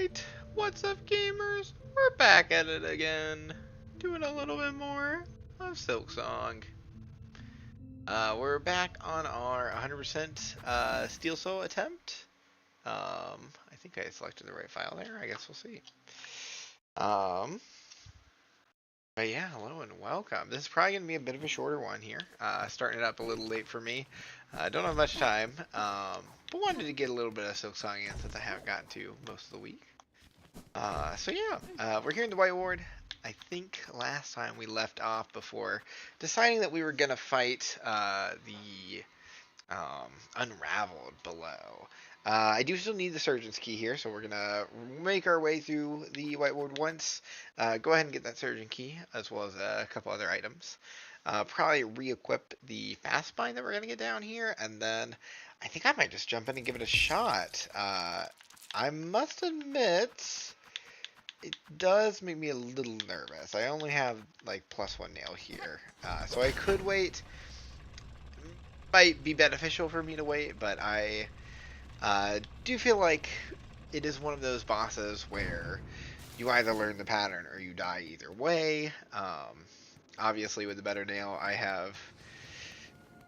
Alright, what's up gamers? We're back at it again, doing a little bit more of Silksong. We're back on our 100% Steel Soul attempt. I think I selected the right file there, I guess we'll see. But yeah, hello and welcome. This is probably going to be a bit of a shorter one here, starting it up a little late for me. Don't have much time, but wanted to get a little bit of Silksong in since I haven't gotten to most of the week. So yeah, we're here in the White Ward. I think last time we left off before deciding that we were gonna fight the Unraveled below. I do still need the Surgeon's Key here, so we're gonna make our way through the White Ward once. Go ahead and get that Surgeon Key, as well as a couple other items. Probably re-equip the Fast Bind that we're gonna get down here, and then I think I might just jump in and give it a shot. I must admit, it does make me a little nervous. I only have like +1 nail here, so I could wait. Might be beneficial for me to wait, but I do feel like it is one of those bosses where you either learn the pattern or you die either way. Obviously, with the better nail, I have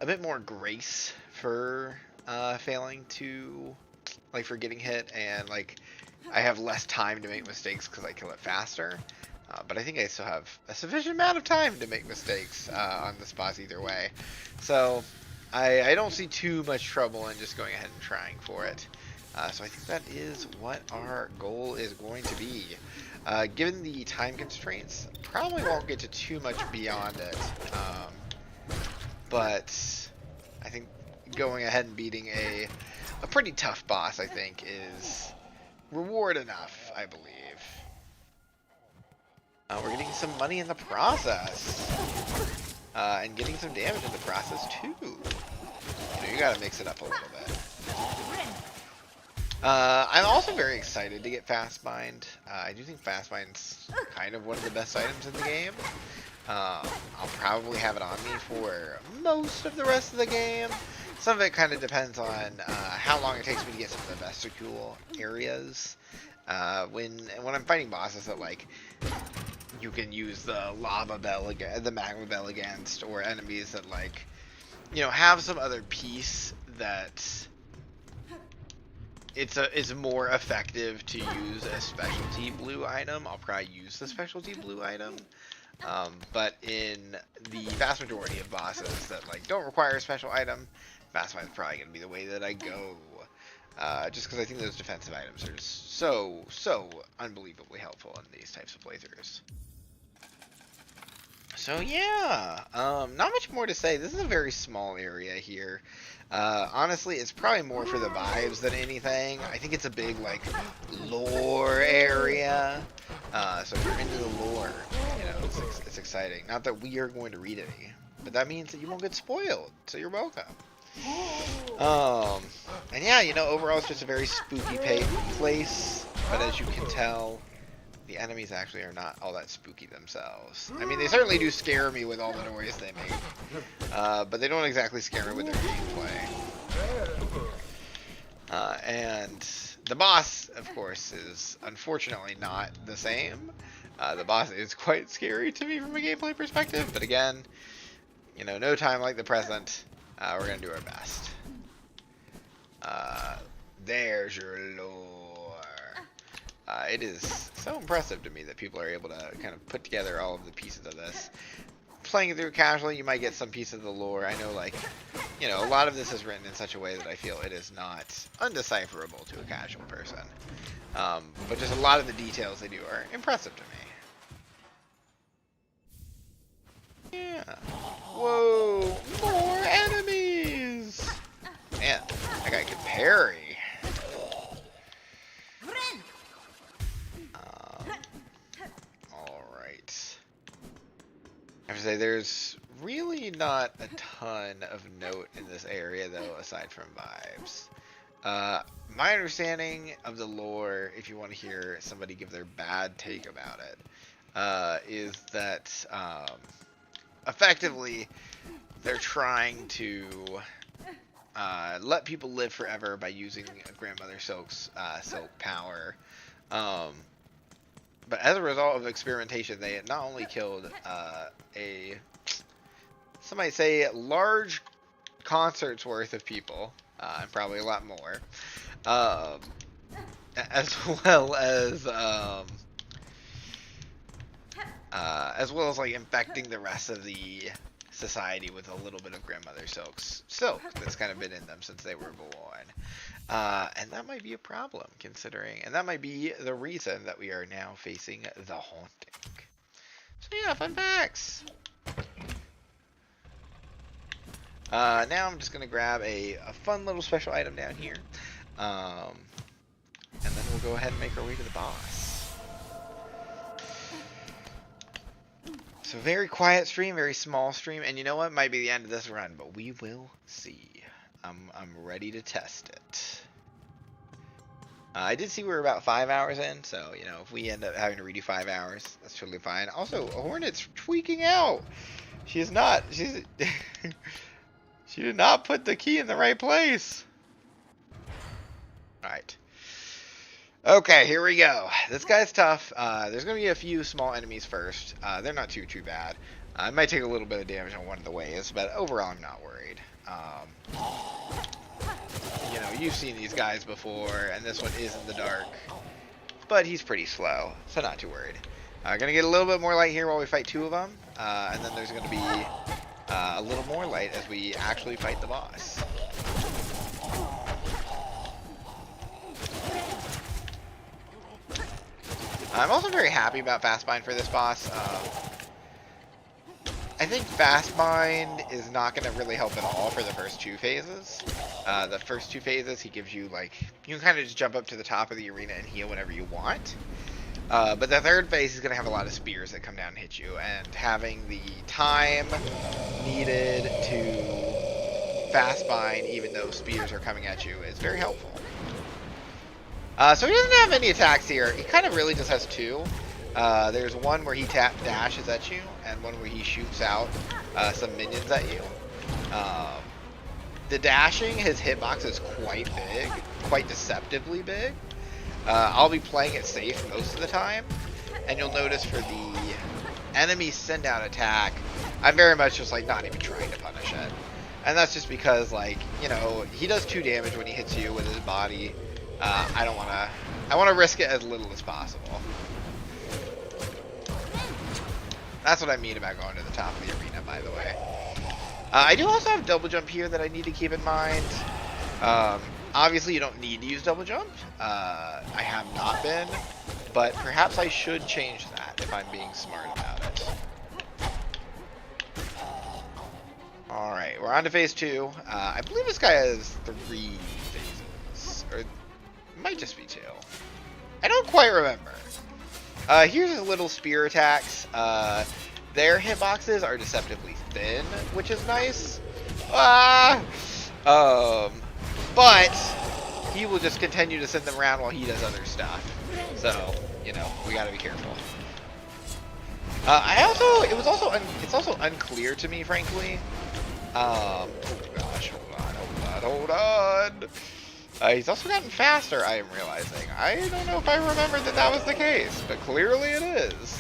a bit more grace for failing to, like, for getting hit, and like I have less time to make mistakes because I kill it faster. But I think I still have a sufficient amount of time to make mistakes on this boss either way. So I don't see too much trouble in just going ahead and trying for it. So I think that is what our goal is going to be. Given the time constraints, probably won't get to too much beyond it. But I think going ahead and beating a pretty tough boss, I think, is reward enough, I believe. We're getting some money in the process. And getting some damage in the process, too. You gotta mix it up a little bit. I'm also very excited to get Fast Bind. I do think Fast Bind's kind of one of the best items in the game. I'll probably have it on me for most of the rest of the game. Some of it kind of depends on how long it takes me to get some of the vestibule areas. When I'm fighting bosses that, like, you can use the lava bell the magma bell against, or enemies that, like, you know, have some other piece that it's more effective to use a specialty blue item. I'll probably use the specialty blue item. But in the vast majority of bosses that, like, don't require a special item, Fast Bind is probably going to be the way that I go. Just because I think those defensive items are just so unbelievably helpful in these types of playthroughs. So yeah, not much more to say. This is a very small area here. Honestly, it's probably more for the vibes than anything. I think it's a big, like, lore area. So if you're into the lore, you know, it's exciting. Not that we are going to read any, but that means that you won't get spoiled. So you're welcome. And yeah, you know, overall it's just a very spooky place. But as you can tell, the enemies actually are not all that spooky themselves. I mean, they certainly do scare me with all the noise they make, but they don't exactly scare me with their gameplay. And the boss, of course, is unfortunately not the same. The boss is quite scary to me from a gameplay perspective, but again, you know, no time like the present. We're gonna do our best. There's your lore. It is so impressive to me that people are able to kind of put together all of the pieces of this. Playing it through casually, you might get some piece of the lore. I know, like, you know, a lot of this is written in such a way that I feel it is not undecipherable to a casual person. But just a lot of the details they do are impressive to me. Yeah. Whoa! More enemies! Man, I got a good parry. I have to say, there's really not a ton of note in this area, though, aside from vibes. My understanding of the lore, if you want to hear somebody give their bad take about it, is that effectively they're trying to let people live forever by using Grandmother Silk's silk power. Um, but as a result of experimentation, they not only killed some might say large concerts worth of people, and probably a lot more, um, as well as well as like infecting the rest of the society with a little bit of grandmother silk that's kind of been in them since they were born. And that might be a problem, considering, and that might be the reason that we are now facing the haunting. So yeah, fun facts. Now I'm just gonna grab a fun little special item down here, and then we'll go ahead and make our way to the boss. So very quiet stream, very small stream, and you know what? Might be the end of this run, but we will see. I'm ready to test it. I did see we were about 5 hours in, so you know if we end up having to redo 5 hours, that's totally fine. Also, Hornet's tweaking out. She is not. She's. She did not put the key in the right place. All right. Okay, here we go. This guy's tough. There's going to be a few small enemies first. They're not too bad. I might take a little bit of damage on one of the ways, but overall I'm not worried. You know, you've seen these guys before, and this one is in the dark. But he's pretty slow, so not too worried. Gonna get a little bit more light here while we fight 2 of them. And then there's going to be a little more light as we actually fight the boss. I'm also very happy about Fastbind for this boss. I think Fastbind is not going to really help at all for the first 2 phases. The first 2 phases, he gives you, like, you can kind of just jump up to the top of the arena and heal whenever you want. But the 3rd phase, he's going to have a lot of spears that come down and hit you, and having the time needed to Fastbind, even though spears are coming at you, is very helpful. So he doesn't have any attacks here. He kind of really just has 2. There's one where he dashes at you, and one where he shoots out some minions at you. The dashing, his hitbox is quite big, quite deceptively big. I'll be playing it safe most of the time, and you'll notice for the enemy send out attack, I'm very much just like not even trying to punish it. And that's just because, like, you know, he does 2 damage when he hits you with his body. I want to risk it as little as possible. That's what I mean about going to the top of the arena, by the way. I do also have double jump here that I need to keep in mind. Obviously, you don't need to use double jump. I have not been, but perhaps I should change that if I'm being smart about it. Alright, we're on to phase 2. I believe this guy has 3 phases. Or it might just be 2. I don't quite remember. Here's his little spear attacks. Their hitboxes are deceptively thin, which is nice. But he will just continue to send them around while he does other stuff. So, you know, we gotta be careful. It's also unclear to me, frankly. Oh gosh, hold on. He's also gotten faster, I am realizing. I don't know if I remembered that was the case, but clearly it is.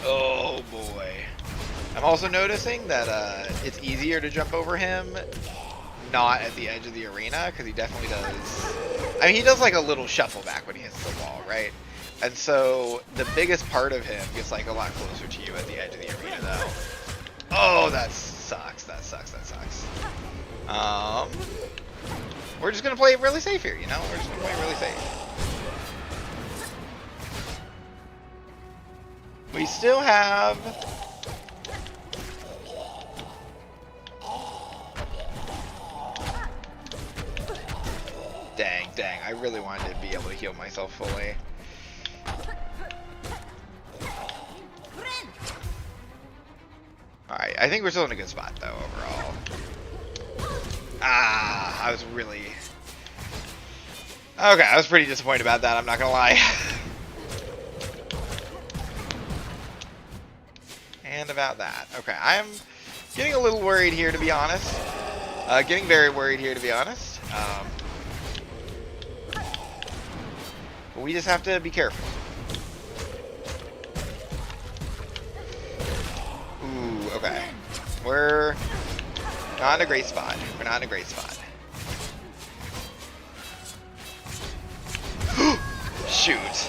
Oh boy. I'm also noticing that it's easier to jump over him not at the edge of the arena, because he definitely does. I mean, he does like a little shuffle back when he hits the wall, right? And so the biggest part of him gets like a lot closer to you at the edge of the arena, though. Oh, that sucks. That sucks. We're just gonna play it really safe here, you know? We're just gonna play it really safe. We still have... Dang, I really wanted to be able to heal myself fully. Alright, I think we're still in a good spot, though, overall. I was really... Okay, I was pretty disappointed about that, I'm not gonna lie. And about that. Okay, I'm getting a little worried here, to be honest. Getting very worried here, to be honest. But we just have to be careful. Ooh, okay. We're not in a great spot. We're not in a great spot. Shoot.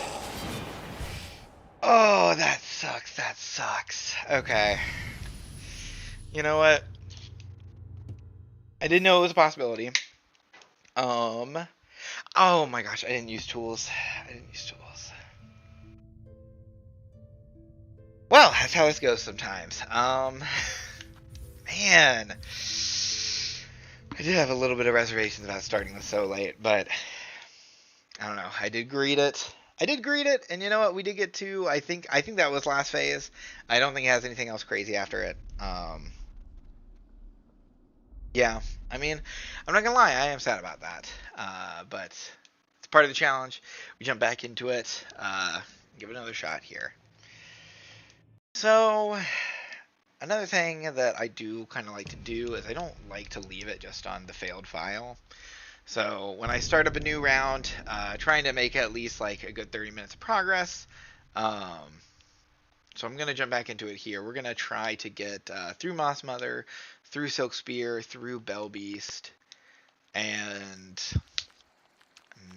Oh, that sucks. That sucks. Okay. You know what? I didn't know it was a possibility. Oh my gosh, I didn't use tools. I didn't use tools. Well, that's how this goes sometimes. Man. I did have a little bit of reservations about starting this so late, but I don't know. I did greet it. And you know what? We did get to, I think that was last phase. I don't think it has anything else crazy after it. Yeah, I mean, I'm not gonna lie, I am sad about that. But it's part of the challenge. We jump back into it. Give it another shot here. So, another thing that I do kind of like to do is I don't like to leave it just on the failed file. So when I start up a new round, trying to make at least like a good 30 minutes of progress. So I'm going to jump back into it here. We're going to try to get through Moss Mother, through Silk Spear, through Bell Beast, and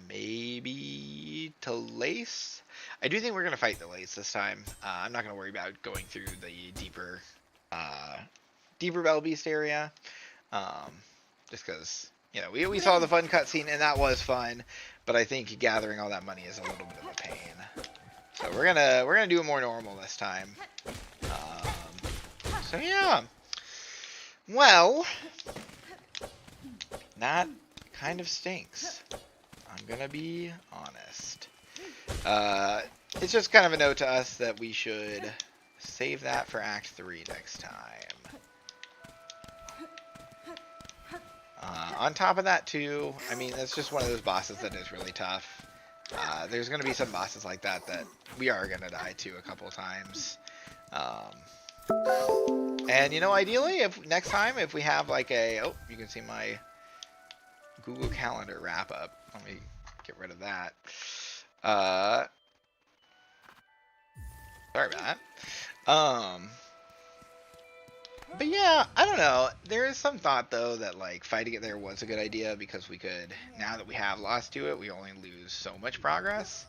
maybe to Lace. I do think we're going to fight the Lace this time. I'm not going to worry about going through the deeper Bell Beast area. Just because, you know, we saw the fun cutscene, and that was fun, but I think gathering all that money is a little bit of a pain. So we're gonna do it more normal this time. So yeah. Well, that kind of stinks. I'm gonna be honest. It's just kind of a note to us that we should save that for Act 3 next time. On top of that too, I mean, it's just one of those bosses that is really tough. There's going to be some bosses like that we are going to die to a couple times. And, you know, ideally, if next time, if we have like oh, you can see my Google Calendar wrap up. Let me get rid of that. Sorry about that. But yeah, I don't know. There is some thought, though, that, like, fighting it there was a good idea because we could, now that we have lost to it, we only lose so much progress.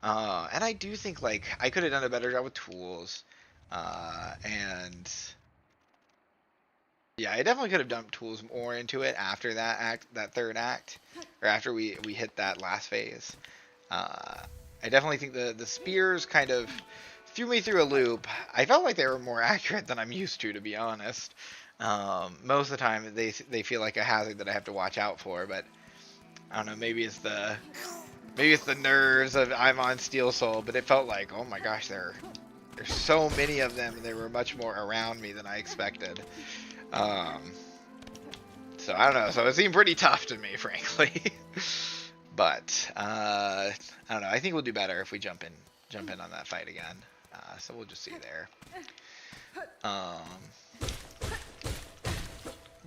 And I do think, like, I could have done a better job with tools. And yeah, I definitely could have dumped tools more into it after that act, that third act, or after we hit that last phase. I definitely think the spears kind of threw me through a loop. I felt like they were more accurate than I'm used to be honest. Most of the time they feel like a hazard that I have to watch out for, but I don't know, maybe it's the nerves of I'm on Steel Soul, but it felt like, oh my gosh, there's so many of them, and they were much more around me than I expected. So I don't know, so it seemed pretty tough to me, frankly. But I don't know, I think we'll do better if we jump in on that fight again. So we'll just see there. But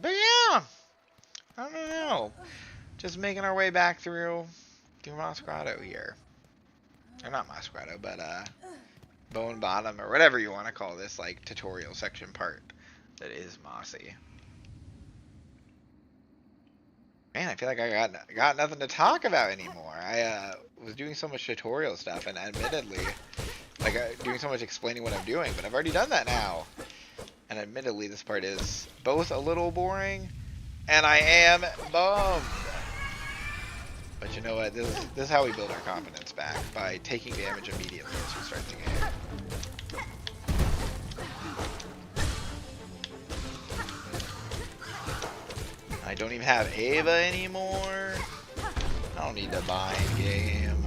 yeah, I don't know. Just making our way back through Moss Grotto here. Or not Moss Grotto, but Bone Bottom, or whatever you want to call this, like, tutorial section part that is mossy. Man, I feel like I got nothing to talk about anymore. I was doing so much tutorial stuff, and admittedly, like, doing so much explaining what I'm doing, but I've already done that now. And admittedly, this part is both a little boring, and I am bummed. But you know what? This is how we build our confidence back, by taking damage immediately as we start the game. I don't even have Ava anymore. I don't need to buy in game.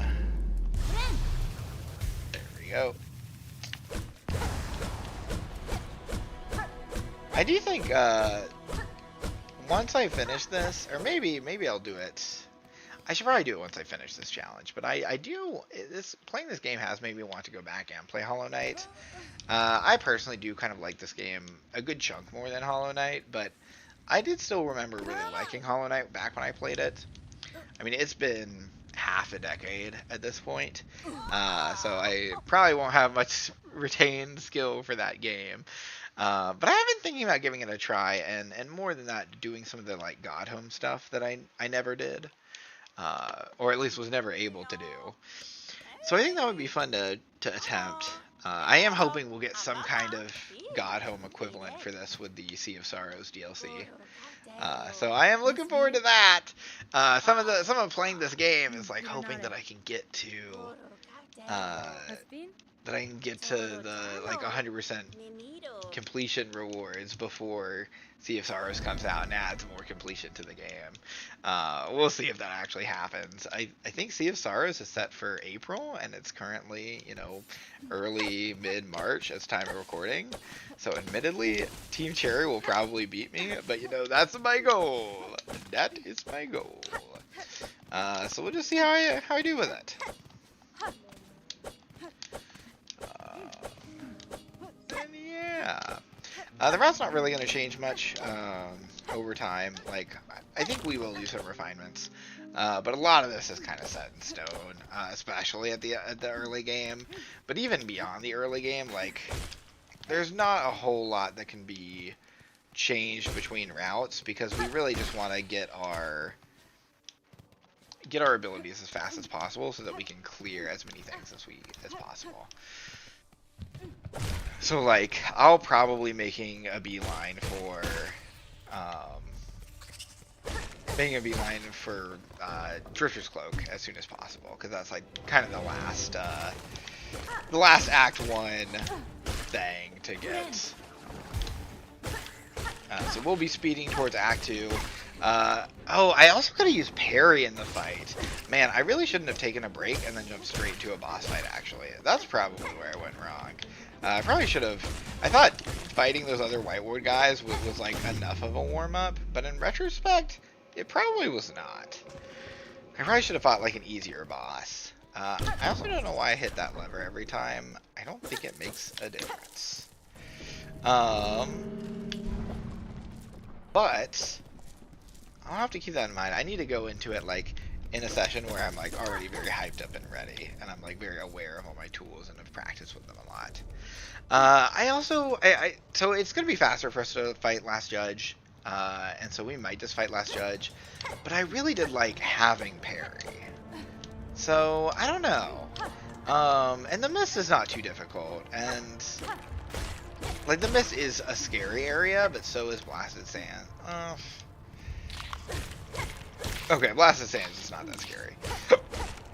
There we go. I do think once I finish this, or maybe I'll do it. I should probably do it once I finish this challenge, but playing this game has made me want to go back and play Hollow Knight. I personally do kind of like this game a good chunk more than Hollow Knight, but I did still remember really liking Hollow Knight back when I played it. I mean, it's been half a decade at this point. So I probably won't have much retained skill for that game. But I have been thinking about giving it a try, and more than that, doing some of the like God Home stuff that I never did, or at least was never able to do. So I think that would be fun to attempt. I am hoping we'll get some kind of God Home equivalent for this with the Sea of Sorrows DLC. So I am looking forward to that. Some of playing this game is like hoping that I can get to uh, the like 100% completion rewards before Sea of Sorrows comes out and adds more completion to the game. We'll see if that actually happens. I think Sea of Sorrows is set for April, and it's currently, early mid-March as time of recording. So admittedly, Team Cherry will probably beat me, but that's my goal. That is my goal. So we'll just see how I do with it. And yeah. The route's not really going to change much over time. Like, I think we will do some refinements, but a lot of this is kind of set in stone, especially at the early game. But even beyond the early game, like, there's not a whole lot that can be changed between routes, because we really just want to get our abilities as fast as possible so that we can clear as many things as possible. So like, I'll probably making a beeline for Drifter's Cloak as soon as possible, because that's like kind of the last Act 1 thing to get. So we'll be speeding towards Act 2. Oh, I also gotta use parry in the fight. Man, I really shouldn't have taken a break and then jumped straight to a boss fight, actually. That's probably where I went wrong. I probably should have... I thought fighting those other White Ward guys was like enough of a warm-up, but in retrospect, it probably was not. I probably should have fought like an easier boss. I also don't know why I hit that lever every time. I don't think it makes a difference. But I'll have to keep that in mind. I need to go into it like in a session where I'm like already very hyped up and ready, and I'm like very aware of all my tools and have practiced with them a lot. So it's gonna be faster for us to fight Last Judge, and so we might just fight Last Judge. But I really did like having parry, so I don't know. And the mist is not too difficult, and like the mist is a scary area, but so is Blasted Sand. Okay, Blasted Sands is not that scary.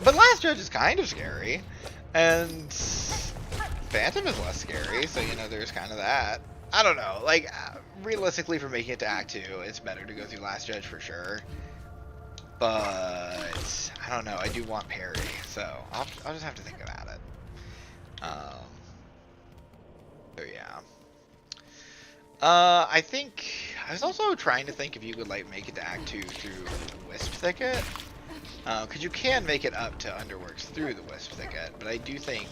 But Last Judge is kind of scary. And Phantom is less scary, so there's kind of that. I don't know, like, realistically for making it to Act 2, it's better to go through Last Judge for sure. But, I don't know, I do want parry, so I'll just have to think about it. So yeah. I think I was also trying to think if you could like make it to Act 2 through the Wisp Thicket, because you can make it up to Underworks through the Wisp Thicket, but I do think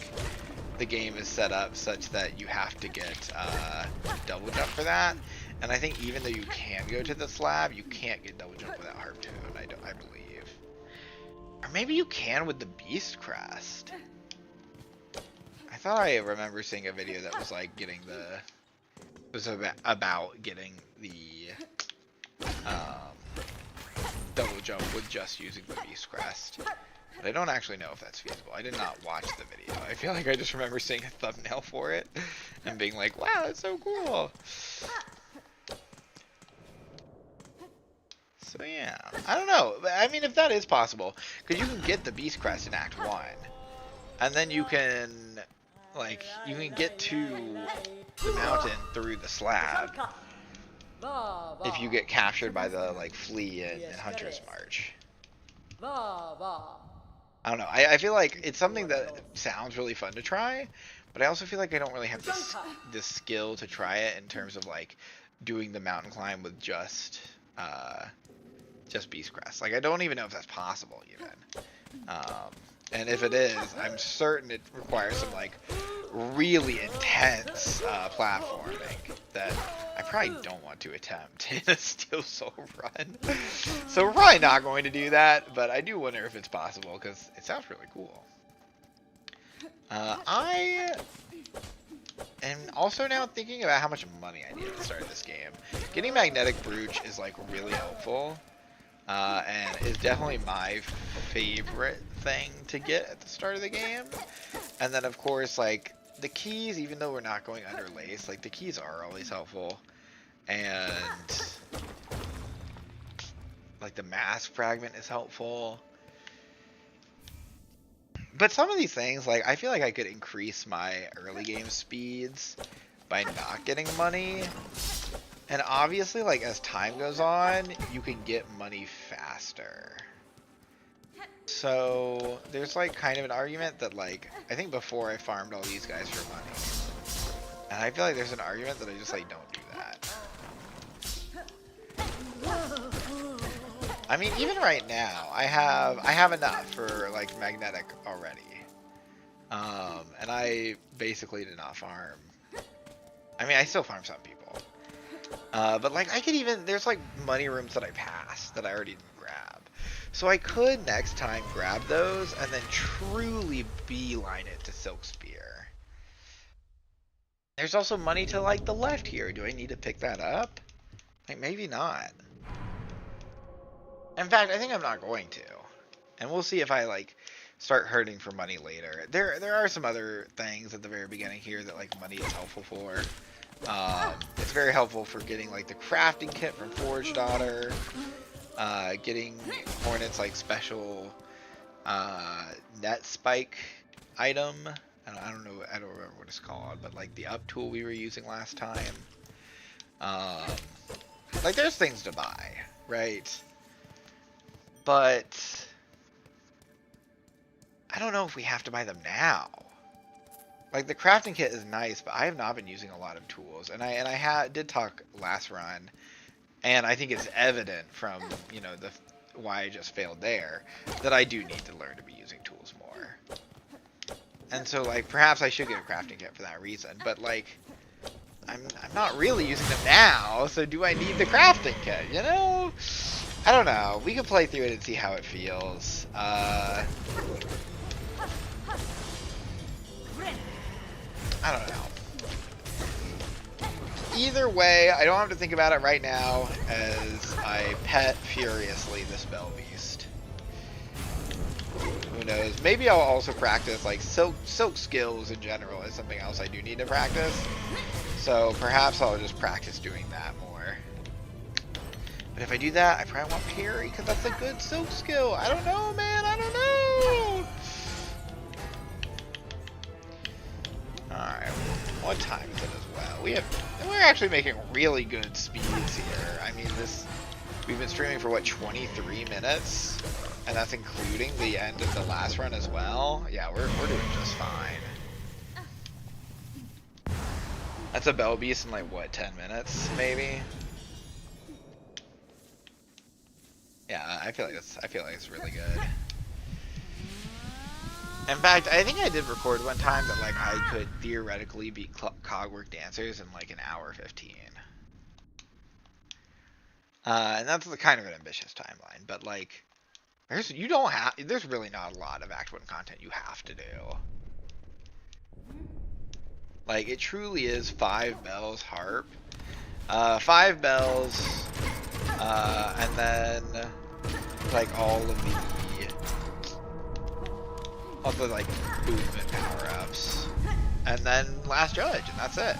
the game is set up such that you have to get double jump for that, and I think even though you can go to the slab, you can't get double jump without Harpoon. I believe, or maybe you can with the Beast Crest. I thought I remember seeing a video that was like getting the. It was about getting the double jump with just using the Beast Crest. But I don't actually know if that's feasible. I did not watch the video. I feel like I just remember seeing a thumbnail for it and being like, wow, that's so cool. So yeah, I don't know. I mean, if that is possible, because you can get the Beast Crest in Act 1, and then you can get to the mountain through the slab if you get captured by the flea in Hunter's March. I don't know. I feel like it's something that sounds really fun to try, but I also feel like I don't really have this skill to try it in terms of like doing the mountain climb with just Beast Crest. Like, I don't even know if that's possible even. And if it is, I'm certain it requires some like really intense platforming that I probably don't want to attempt in a Steel Soul run. So we're probably not going to do that, but I do wonder if it's possible, because it sounds really cool. I am also now thinking about how much money I need at the start of this game. Getting Magnetic Brooch is like really helpful, and is definitely my favorite thing to get at the start of the game. And then of course, like, the keys, even though we're not going under lace, like, the keys are always helpful. And like, the mask fragment is helpful. But some of these things, like, I feel like I could increase my early game speeds by not getting money. And obviously, like, as time goes on, you can get money faster. So there's like kind of an argument that, like, I think before I farmed all these guys for money. And I feel like there's an argument that I just, like, don't do that. I mean, even right now, I have enough for, like, magnetic already. And I basically did not farm. I mean, I still farm some people. But, like, I could even, there's, like, money rooms that I passed that I already didn't grab. So I could next time grab those and then truly beeline it to Silk Spear. There's also money to, like, the left here. Do I need to pick that up? Like, maybe not. In fact, I think I'm not going to. And we'll see if I, like, start hurting for money later. There are some other things at the very beginning here that, like, money is helpful for. It's very helpful for getting, like, the crafting kit from Forge Daughter. Getting Hornet's, like, special net spike item. I don't know, I don't remember what it's called, but, like, the up tool we were using last time. Like, there's things to buy, right? But I don't know if we have to buy them now. Like, the crafting kit is nice, but I have not been using a lot of tools, and I did talk last run. And I think it's evident from, you know, why I just failed there, that I do need to learn to be using tools more. And so, like, perhaps I should get a crafting kit for that reason. But, like, I'm not really using them now, so do I need the crafting kit, you know? I don't know. We can play through it and see how it feels. I don't know. Either way, I don't have to think about it right now as I pet furiously this Bell Beast. Who knows? Maybe I'll also practice, like, silk skills in general is something else I do need to practice. So perhaps I'll just practice doing that more. But if I do that, I probably want parry because that's a good silk skill. I don't know, man. I don't know. Alright, what time is it as well? We're actually making really good speeds here. I mean, we've been streaming for, what, 23 minutes? And that's including the end of the last run as well? Yeah, we're doing just fine. That's a Bell Beast in, like, what, 10 minutes, maybe? Yeah, I feel like it's really good. In fact, I think I did record one time that, like, I could theoretically beat Cogwork Dancers in, like, an hour 15. And that's the kind of an ambitious timeline, but, like, there's really not a lot of Act 1 content you have to do. Like, it truly is 5 bells harp, 5 bells, and then, like, all the like movement power-ups, and then last judge, and that's it.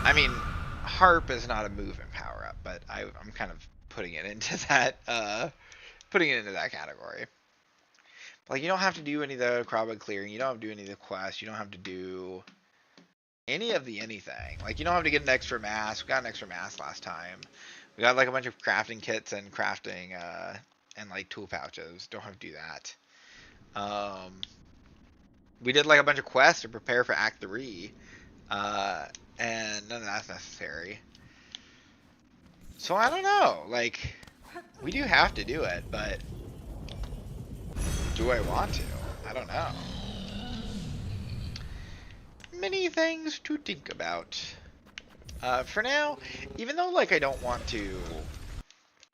I mean, harp is not a movement power-up, but I'm kind of putting it into that category. Like, you don't have to do any of the crowd clearing, you don't have to do any of the quests, you don't have to do any of the anything. Like, you don't have to get an extra mask. We got an extra mask last time. We got, like, a bunch of crafting kits and crafting and, like, tool pouches. Don't have to do that. We did, like, a bunch of quests to prepare for Act 3. And none of that's necessary. So I don't know. Like, we do have to do it, but do I want to? I don't know. Many things to think about. For now, even though like I don't want to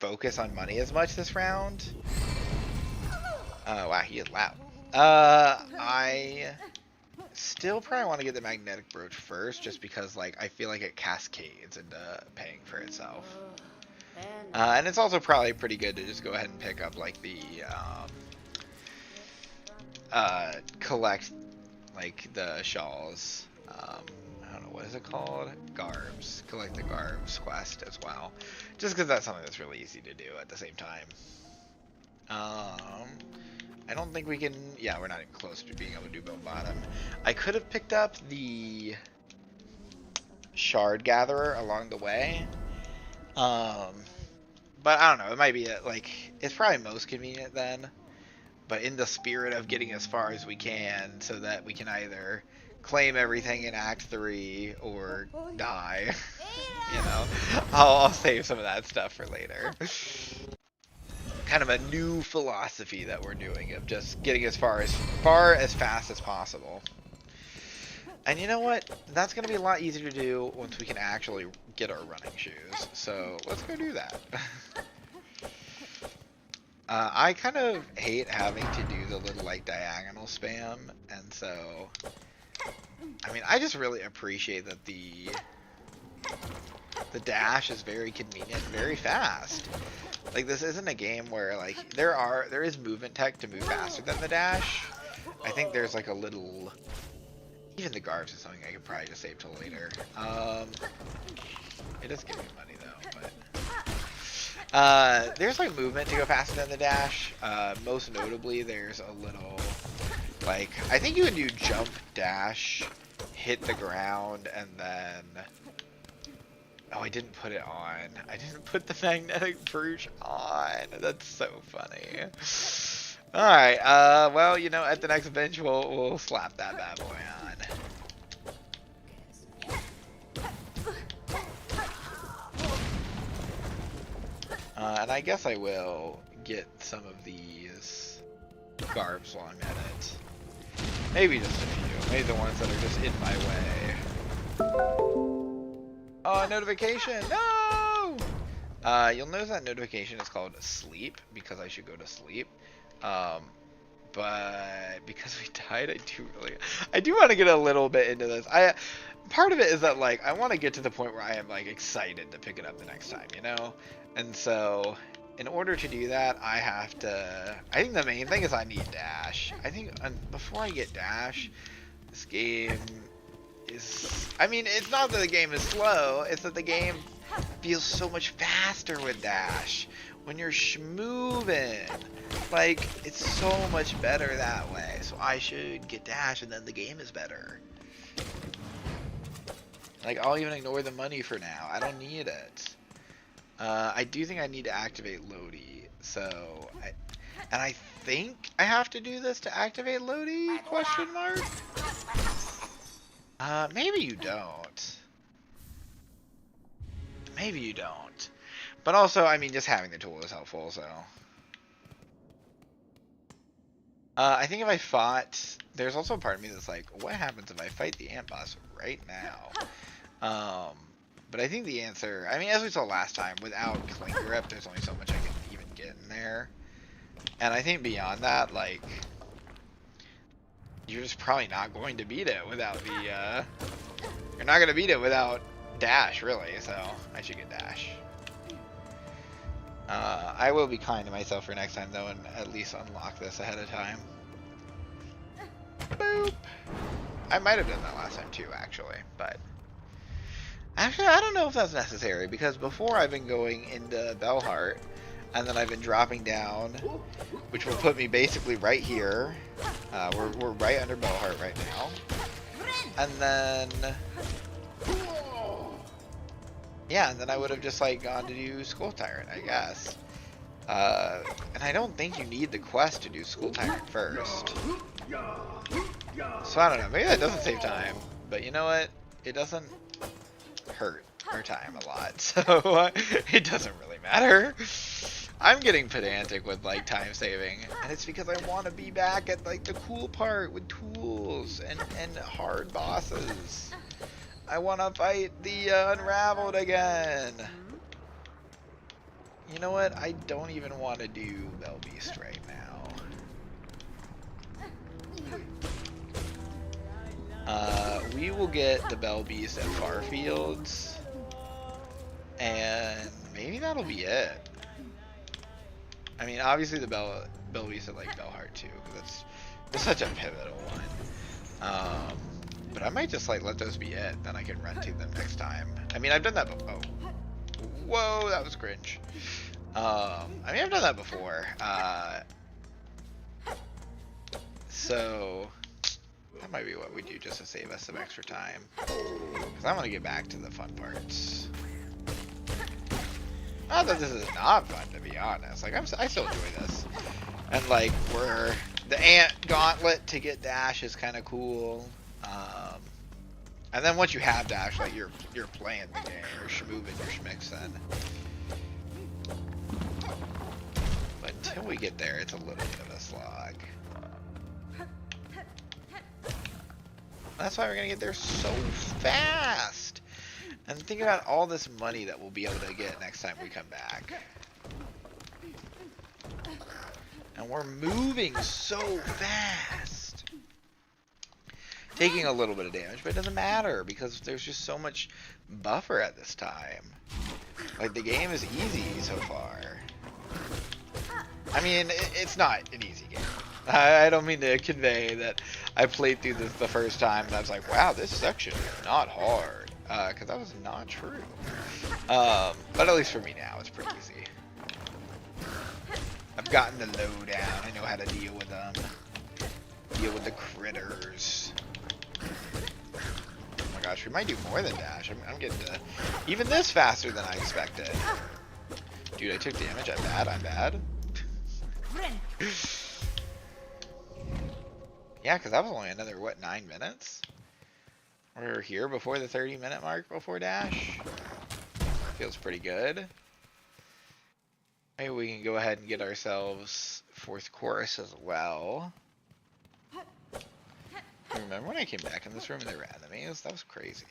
focus on money as much this round. Wow, he is loud. I still probably want to get the magnetic brooch first, just because like I feel like it cascades into paying for itself. And it's also probably pretty good to just go ahead and pick up like the collect like the shawls. I don't know, what is it called? Garbs. Collect the garbs quest as well. Just because that's something that's really easy to do at the same time. I don't think we can... Yeah, we're not even close to being able to do bone bottom. I could have picked up the shard gatherer along the way. But I don't know, it might be like... It's probably most convenient then. But in the spirit of getting as far as we can so that we can either claim everything in Act 3 or die, you know, I'll save some of that stuff for later. Kind of a new philosophy that we're doing of just getting as far as fast as possible. And you know what? That's going to be a lot easier to do once we can actually get our running shoes. So let's go do that. I kind of hate having to do the little like diagonal spam, and so I mean I just really appreciate that the dash is very convenient, very fast. Like this isn't a game where like there is movement tech to move faster than the dash. I think there's like a little, even the garbs is something I could probably just save till later. It does give me money though, but there's like movement to go faster than the dash. Most notably, there's a little, like, I think you can do jump, dash, hit the ground, and then, oh, I didn't put it on. I didn't put the magnetic brooch on. That's so funny. Alright, well, you know, at the next bench, we'll slap that bad boy on. And I guess I will get some of these garbs while I'm at it. Maybe just a few. Maybe the ones that are just in my way. Oh, notification! No! You'll notice that notification is called sleep, because I should go to sleep. But because we died, I do want to get a little bit into this. Part of it is that, like, I want to get to the point where I am, like, excited to pick it up the next time, you know? And so, in order to do that, I think the main thing is I need dash. I think before I get dash, this game is, I mean, it's not that the game is slow, it's that the game feels so much faster with dash. When you're schmoovin', like, it's so much better that way. So I should get dash and then the game is better. Like, I'll even ignore the money for now. I don't need it. I do think I need to activate Lodi, so I think I have to do this to activate Lodi? Question mark? Maybe you don't. Maybe you don't. But also, I mean, just having the tool is helpful, so. I think if I fought, there's also a part of me that's like, what happens if I fight the ant boss right now? But I think the answer, I mean, as we saw last time, without Cling Grip, there's only so much I can even get in there. And I think beyond that, like, you're just probably not going to beat it without the, you're not going to beat it without dash, really, so I should get dash. I will be kind to myself for next time, though, and at least unlock this ahead of time. Boop! I might have done that last time, too, actually, but... Actually, I don't know if that's necessary, because before I've been going into Bellheart, and then I've been dropping down, which will put me basically right here. We're right under Bellheart right now. And then... yeah, and then I would have just, like, gone to do Skull Tyrant, I guess. And I don't think you need the quest to do Skull Tyrant first. So I don't know, maybe that doesn't save time. But you know what? It doesn't hurt our time a lot, so it doesn't really matter. I'm getting pedantic with like time saving, and it's because I want to be back at like the cool part with tools and hard bosses. I want to fight the Unraveled again. You know what? I don't even want to do Bell Beast right now. We will get the Bell Beast at Farfields, and maybe that'll be it. I mean, obviously the Bell Beast at like Bellheart too, because it's such a pivotal one. But I might just like let those be it, then I can run to them next time. I mean, I've done that before. Oh. Whoa, that was cringe. I mean, I've done that before. So that might be what we do just to save us some extra time. Because I want to get back to the fun parts. Not that this is not fun, to be honest. Like, I still enjoy this. And like, where the ant gauntlet to get dash is kind of cool. And then once you have dash, like you're playing the game, you're schmoovin', you're schmixin'. But until we get there, it's a little bit of a slog. That's why we're gonna get there so fast. And think about all this money that we'll be able to get next time we come back. And we're moving so fast. Taking a little bit of damage, but it doesn't matter because there's just so much buffer at this time. Like, the game is easy so far. I mean, it's not an easy game. I don't mean to convey that I played through this the first time and I was like, wow, this section is not hard. Because that was not true. But at least for me now, it's pretty easy. I've gotten the lowdown. I know how to deal with them. Deal with the critters. Oh my gosh, we might do more than dash. I'm getting to even this faster than I expected. Dude, I took damage. I'm bad. Yeah, because that was only another, what, 9 minutes? We're here before the 30-minute mark before dash. Feels pretty good. Maybe we can go ahead and get ourselves 4th chorus as well. Remember when I came back in this room and there were enemies? That was crazy.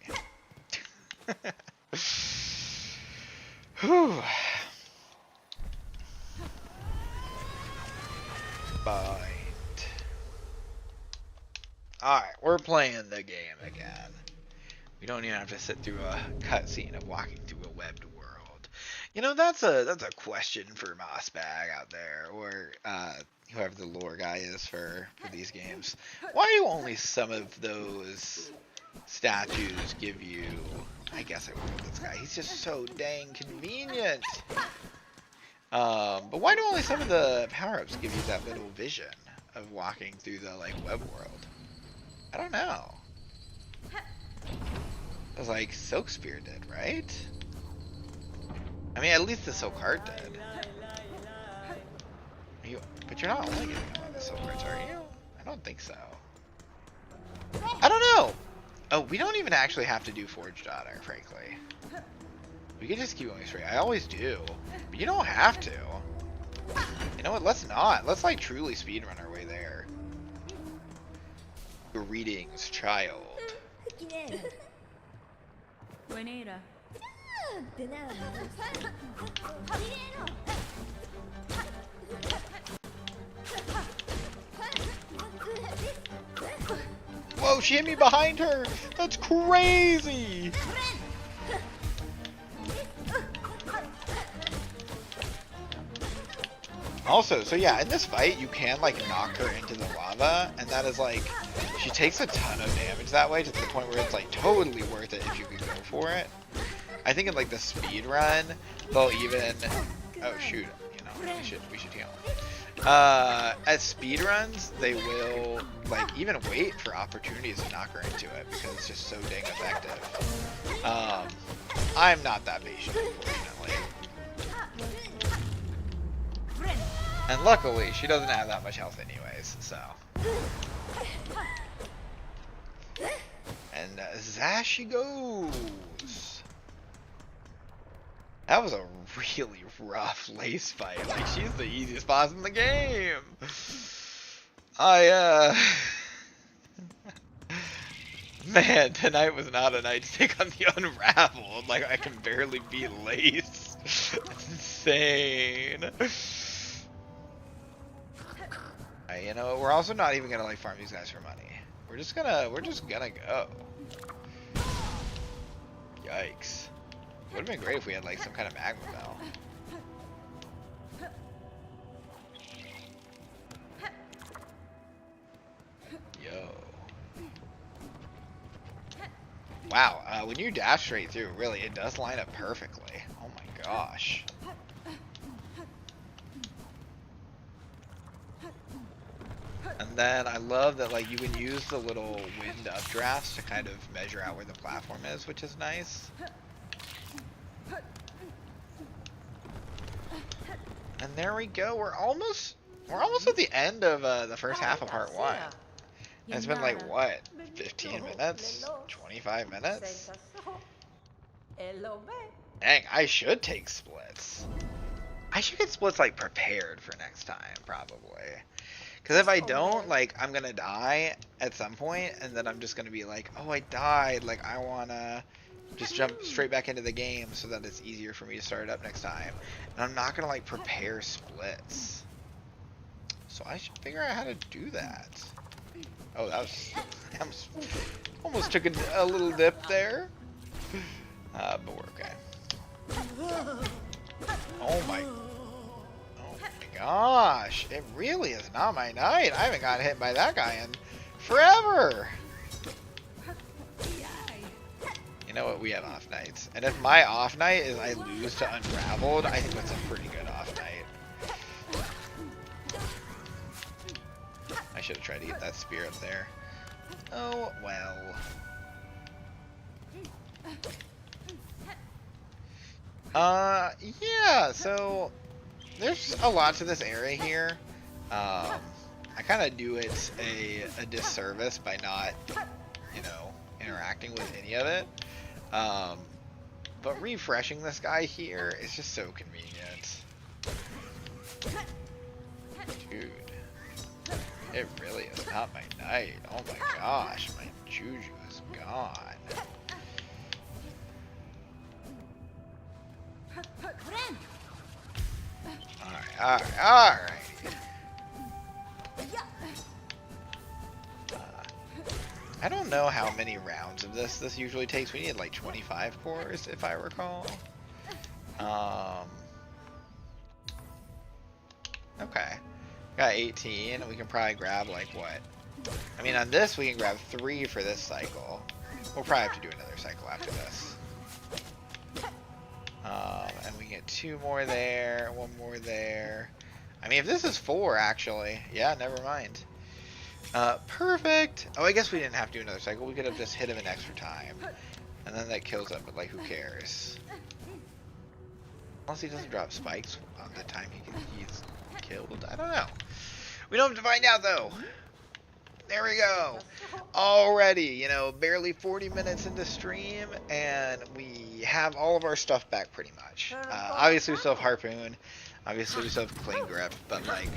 Whew. Bind. Alright, we're playing the game again. We don't even have to sit through a cutscene of walking through a webbed world. You know, that's a question for Mossbag out there, or whoever the lore guy is for these games. Why do only some of those statues give you... I guess I work with this guy. He's just so dang convenient. But why do only some of the power-ups give you that little vision of walking through the like web world? I don't know. It was like Silk Spear did, right? I mean, at least the Silk Heart did. But you're not only getting them on the Silk Hearts, are you? I don't think so. I don't know. Oh, we don't even actually have to do Forged Honor, frankly. We can just keep going straight. I always do. But you don't have to. You know what? Let's not. Let's like truly speedrun our way there. Greetings, child. Whoa, she hit me behind her! That's crazy! Also, so yeah, in this fight, you can like knock her into the lava, and that is like, she takes a ton of damage that way to the point where it's like totally worth it if you could go for it. I think in like the speed run, they'll even, oh shoot, you know, we should heal. At speed runs, they will like even wait for opportunities to knock her into it because it's just so dang effective. I'm not that patient, unfortunately. And luckily, she doesn't have that much health anyways, so. And there she goes. That was a really rough lace fight. Like, she's the easiest boss in the game. Man, tonight was not a night to take on the Unraveled. Like, I can barely beat Lace. That's insane. Alright, you know, we're also not even gonna like farm these guys for money. We're just gonna go. Yikes. Would have been great if we had like some kind of magma bell. Yo. Wow, when you dash straight through, really, it does line up perfectly. Oh my gosh. And then I love that like you can use the little wind updrafts to kind of measure out where the platform is, which is nice. And there we go. We're almost at the end of the first half of part 1. And it's been like what, 15 minutes, 25 minutes? Dang, I should take splits. I should get splits like prepared for next time, probably. Because if I don't, like, I'm gonna die at some point, and then I'm just gonna be like, oh, I died. Like, I wanna just jump straight back into the game so that it's easier for me to start it up next time. And I'm not gonna like prepare splits. So I should figure out how to do that. Oh, that was almost took a little dip there. But we're okay. Oh my gosh, it really is not my night. I haven't gotten hit by that guy in forever. You know what? We have off nights. And if my off night is I lose to Unraveled, I think that's a pretty good off night. I should have tried to get that spear up there. Oh, well. Yeah, so there's a lot to this area here. I kind of do it a disservice by not, you know, interacting with any of it. But refreshing this guy here is just so convenient. Dude, it really is not my night. Oh my gosh, my juju is gone. Alright. I don't know how many rounds of this usually takes. We need like 25 cores, if I recall. Okay. Got 18, and we can probably grab like what? I mean, on this we can grab 3 for this cycle. We'll probably have to do another cycle after this. And we get 2 more there, 1 more there. I mean, if this is 4, actually. Yeah, never mind. Perfect! Oh, I guess we didn't have to do another cycle. We could have just hit him an extra time. And then that kills him, but like, who cares? Unless he doesn't drop spikes on the time he's killed. I don't know. We don't have to find out, though. There we go. Already, you know, barely 40 minutes into stream, and we have all of our stuff back pretty much. Obviously, we still have Harpoon. Obviously, we still have Clean Grip, but like,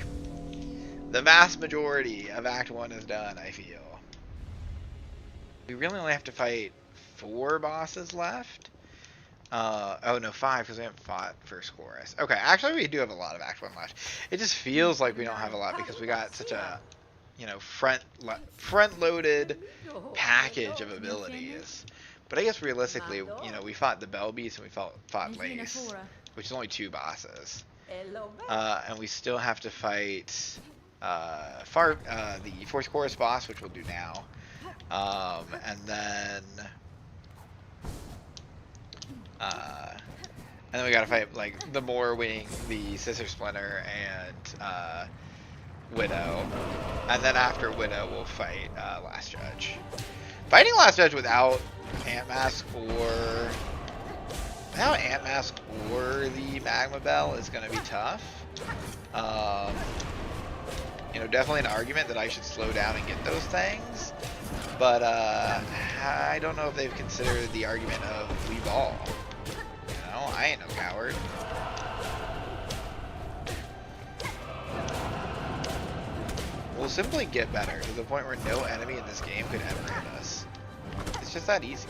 the vast majority of Act 1 is done, I feel. We really only have to fight 4 bosses left. Oh no, 5, because we haven't fought First Chorus. Okay, actually we do have a lot of Act 1 left. It just feels like we don't have a lot because we got such a, you know, front-loaded package of abilities. But I guess realistically, you know, we fought the Bell Beast and we fought Lace, which is only 2 bosses. And we still have to fight the Fourth Chorus boss, which we'll do now. And then we gotta fight like the Moor Wing, the Scissor Splinter, and Widow. And then after Widow, we'll fight Last Judge. Fighting Last Judge without Ant Mask or the Magma Bell is gonna be tough. You know, definitely an argument that I should slow down and get those things. But I don't know if they've considered the argument of leave all. You know, I ain't no coward. We'll simply get better to the point where no enemy in this game could ever hit us. It's just that easy.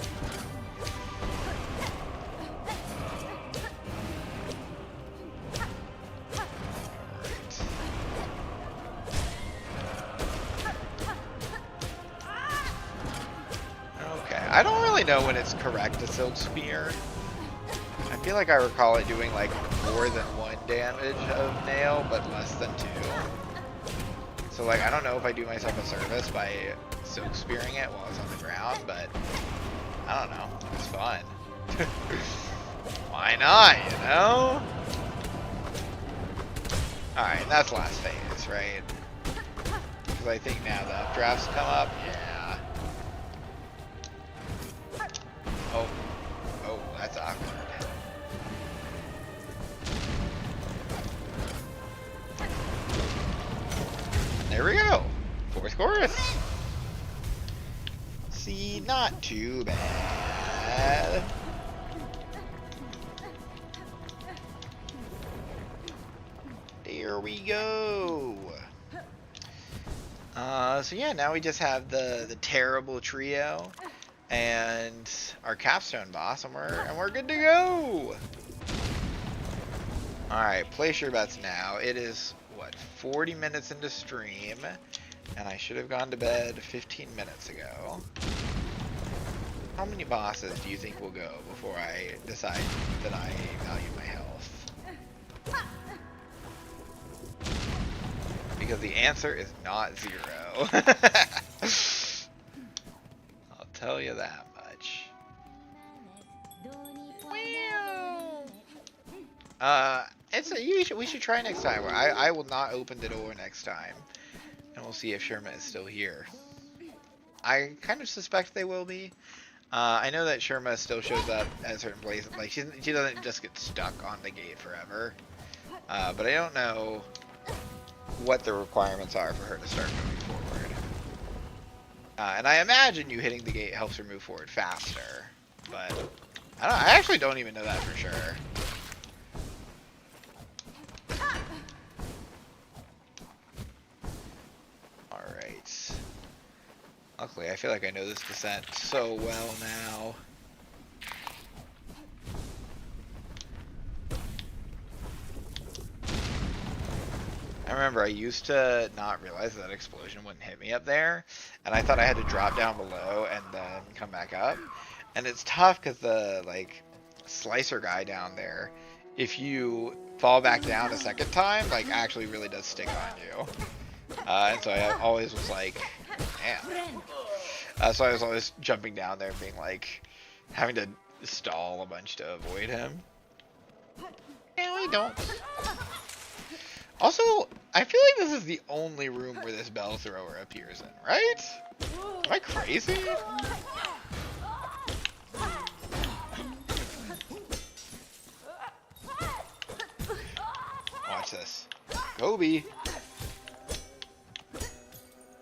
Okay, I don't really know when it's correct to Silk Spear. I feel like I recall it doing like more than 1 damage of nail, but less than 2. So like, I don't know if I do myself a service by Silk Spearing it while it's on the ground, but I don't know. It's fun. Why not, you know? Alright, that's last phase, right? Because I think now the updrafts come up. Yeah. Oh. Oh, that's awkward. There we go. 4th chorus. See, not too bad. There we go. So yeah, now we just have the terrible trio and our capstone boss, and we're good to go. All right, place your bets now. It is what, 40 minutes into stream, and I should have gone to bed 15 minutes ago. How many bosses do you think will go before I decide that I value my health? Because the answer is not 0. I'll tell you that much. We should try next time. I will not open the door next time, and we'll see if Sherma is still here. I kind of suspect they will be. I know that Sherma still shows up at certain places. Like she doesn't just get stuck on the gate forever. But I don't know what the requirements are for her to start moving forward. And I imagine you hitting the gate helps her move forward faster. But I actually don't even know that for sure. Alright. Luckily, I feel like I know this descent so well now. I remember I used to not realize that explosion wouldn't hit me up there, and I thought I had to drop down below and then come back up. And it's tough because the like slicer guy down there, if you fall back down a second time, like actually really does stick on you. And so I always was like, damn. So I was always jumping down there, being like, having to stall a bunch to avoid him. And we don't. Also, I feel like this is the only room where this bell thrower appears in, right? Am I crazy? Watch this. Gobi.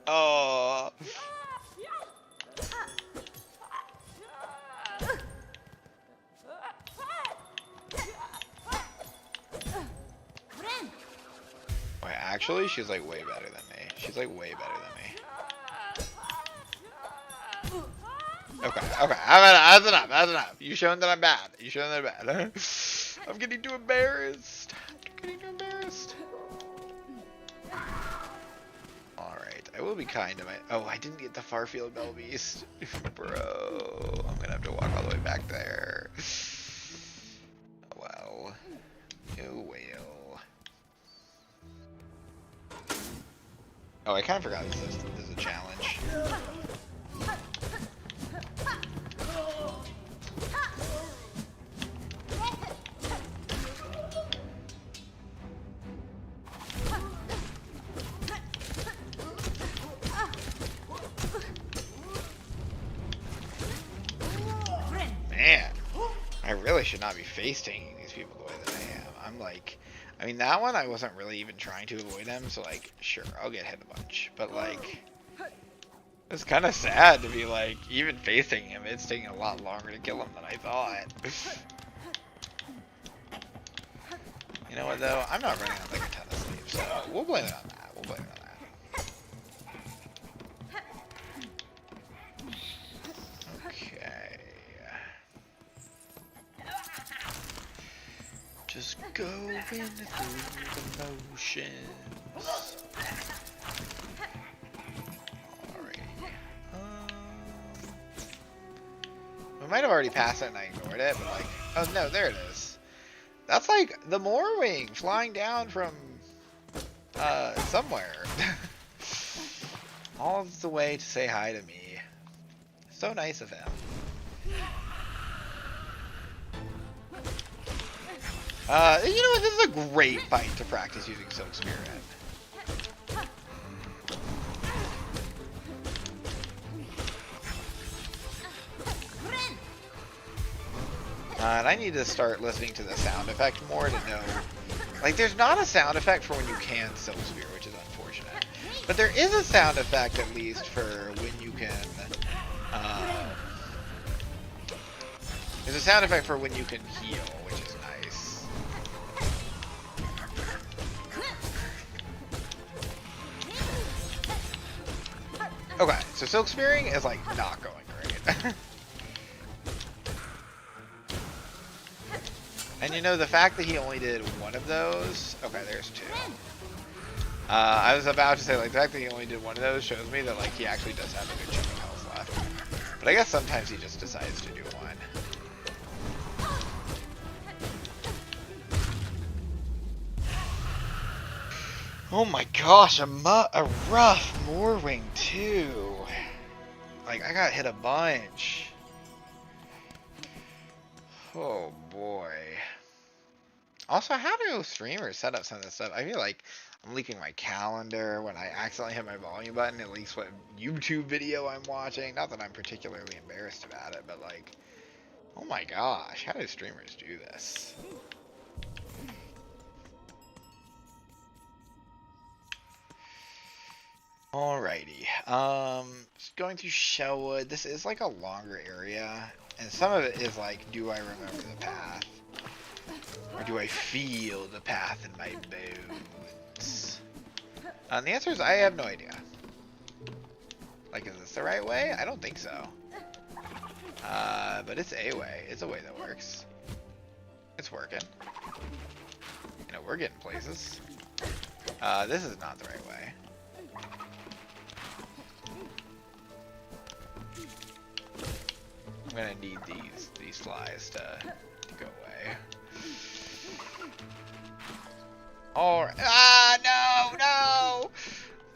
Oh. Wait, actually, she's like way better than me. She's like way better than me. Okay, that's enough, that's enough. You showing that I'm bad. You showing that I'm bad. I'm getting too embarrassed. Alright, I will be kind to my... Oh, I didn't get the Farfield Bell Beast. Bro, I'm gonna have to walk all the way back there. Well. Oh, well. Oh, I kind of forgot this is a challenge. Man, I really should not be face tanking these people the way that I am. I'm like, I mean, that one I wasn't really even trying to avoid him, so like, sure, I'll get hit a bunch. But like, it's kind of sad to be like, even face tanking him, it's taking a lot longer to kill him than I thought. You know what though? I'm not running on like a ton of sleep, so we'll blame it on that. We'll blame it on that. Okay. moving through the motions. Alright. We might have already passed it and I ignored it, but like, oh no, there it is. That's like the Moorwing flying down from somewhere. All the way to say hi to me. So nice of him. You know what? This is a great fight to practice using Silk Spear in. And I need to start listening to the sound effect more to know. Like, there's not a sound effect for when you can Silk Spear, which is unfortunate. But there is a sound effect, at least, for when you can... there's a sound effect for when you can heal, which is nice. Okay, so Silk Spearing is, like, not going great. And you know, the fact that he only did one of those... Okay, there's two. I was about to say, like, the fact that he only did one of those shows me that, like, he actually does have a good chunk of health left. But I guess sometimes he just decides to do one. Oh my gosh, a rough Moorwing, too. Like, I got hit a bunch. Oh boy. Also, how do streamers set up some of this stuff? I feel like I'm leaking my calendar when I accidentally hit my volume button. It leaks what YouTube video I'm watching. Not that I'm particularly embarrassed about it, but like, oh my gosh, how do streamers do this? Alrighty. Going through Shellwood. This is like a longer area, and some of it is like, do I remember the path? Or do I feel the path in my bones? And the answer is I have no idea. Like, is this the right way? I don't think so. But it's a way. It's a way that works. It's working. You know, we're getting places. This is not the right way. I'm gonna need these flies to go away. Alright. Ah, no!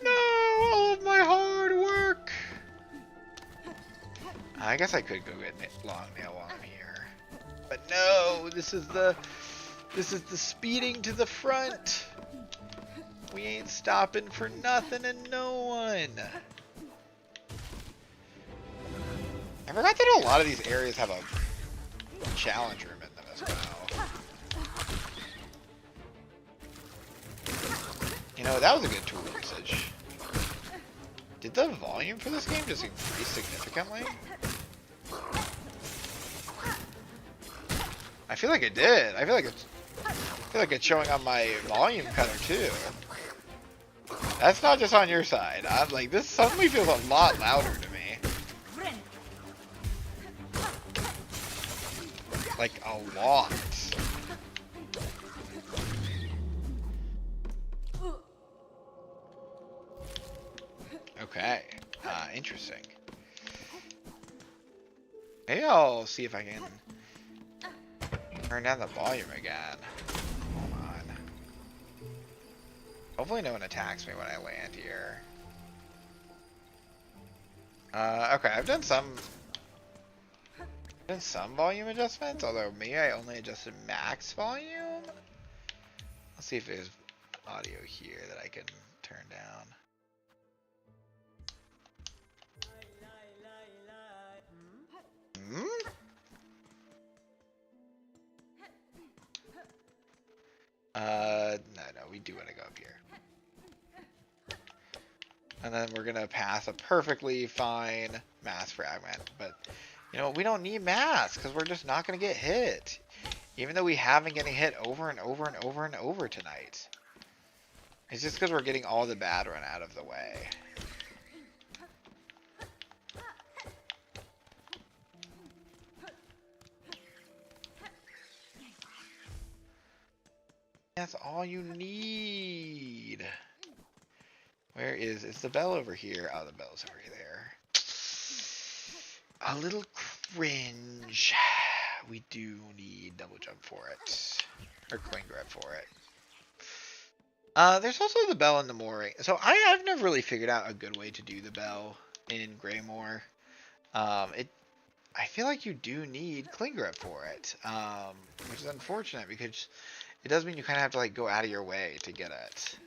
All of my hard work! I guess I could go get long nail while I'm here. But no, this is the speeding to the front. We ain't stopping for nothing and no one. I forgot that a lot of these areas have a challenge room in them as well. You know, that was a good tool usage. Did the volume for this game just increase significantly? I feel like it did. I feel like it's showing on my volume cutter too. That's not just on your side. I'm like, this suddenly feels a lot louder to me. Like, a lot. Okay. Interesting. Maybe I'll see if I can turn down the volume again. Hold on. Hopefully no one attacks me when I land here. Okay, I've done some volume adjustments, although maybe I only adjusted max volume. Let's see if there's audio here that I can turn down. No, we do want to go up here. And then we're gonna pass a perfectly fine mass fragment, but you know, we don't need mass because we're just not gonna get hit. Even though we have been getting hit over and over and over and over tonight. It's just because we're getting all the bad run out of the way. That's all you need. Where is the bell over here? Oh, the bell's over there. A little cringe. We do need double jump for it. Or coin grab for it. There's also the bell in the mooring. So I've never really figured out a good way to do the bell in Greymoor. I feel like you do need cling grip for it, which is unfortunate because it does mean you kind of have to like go out of your way to get it.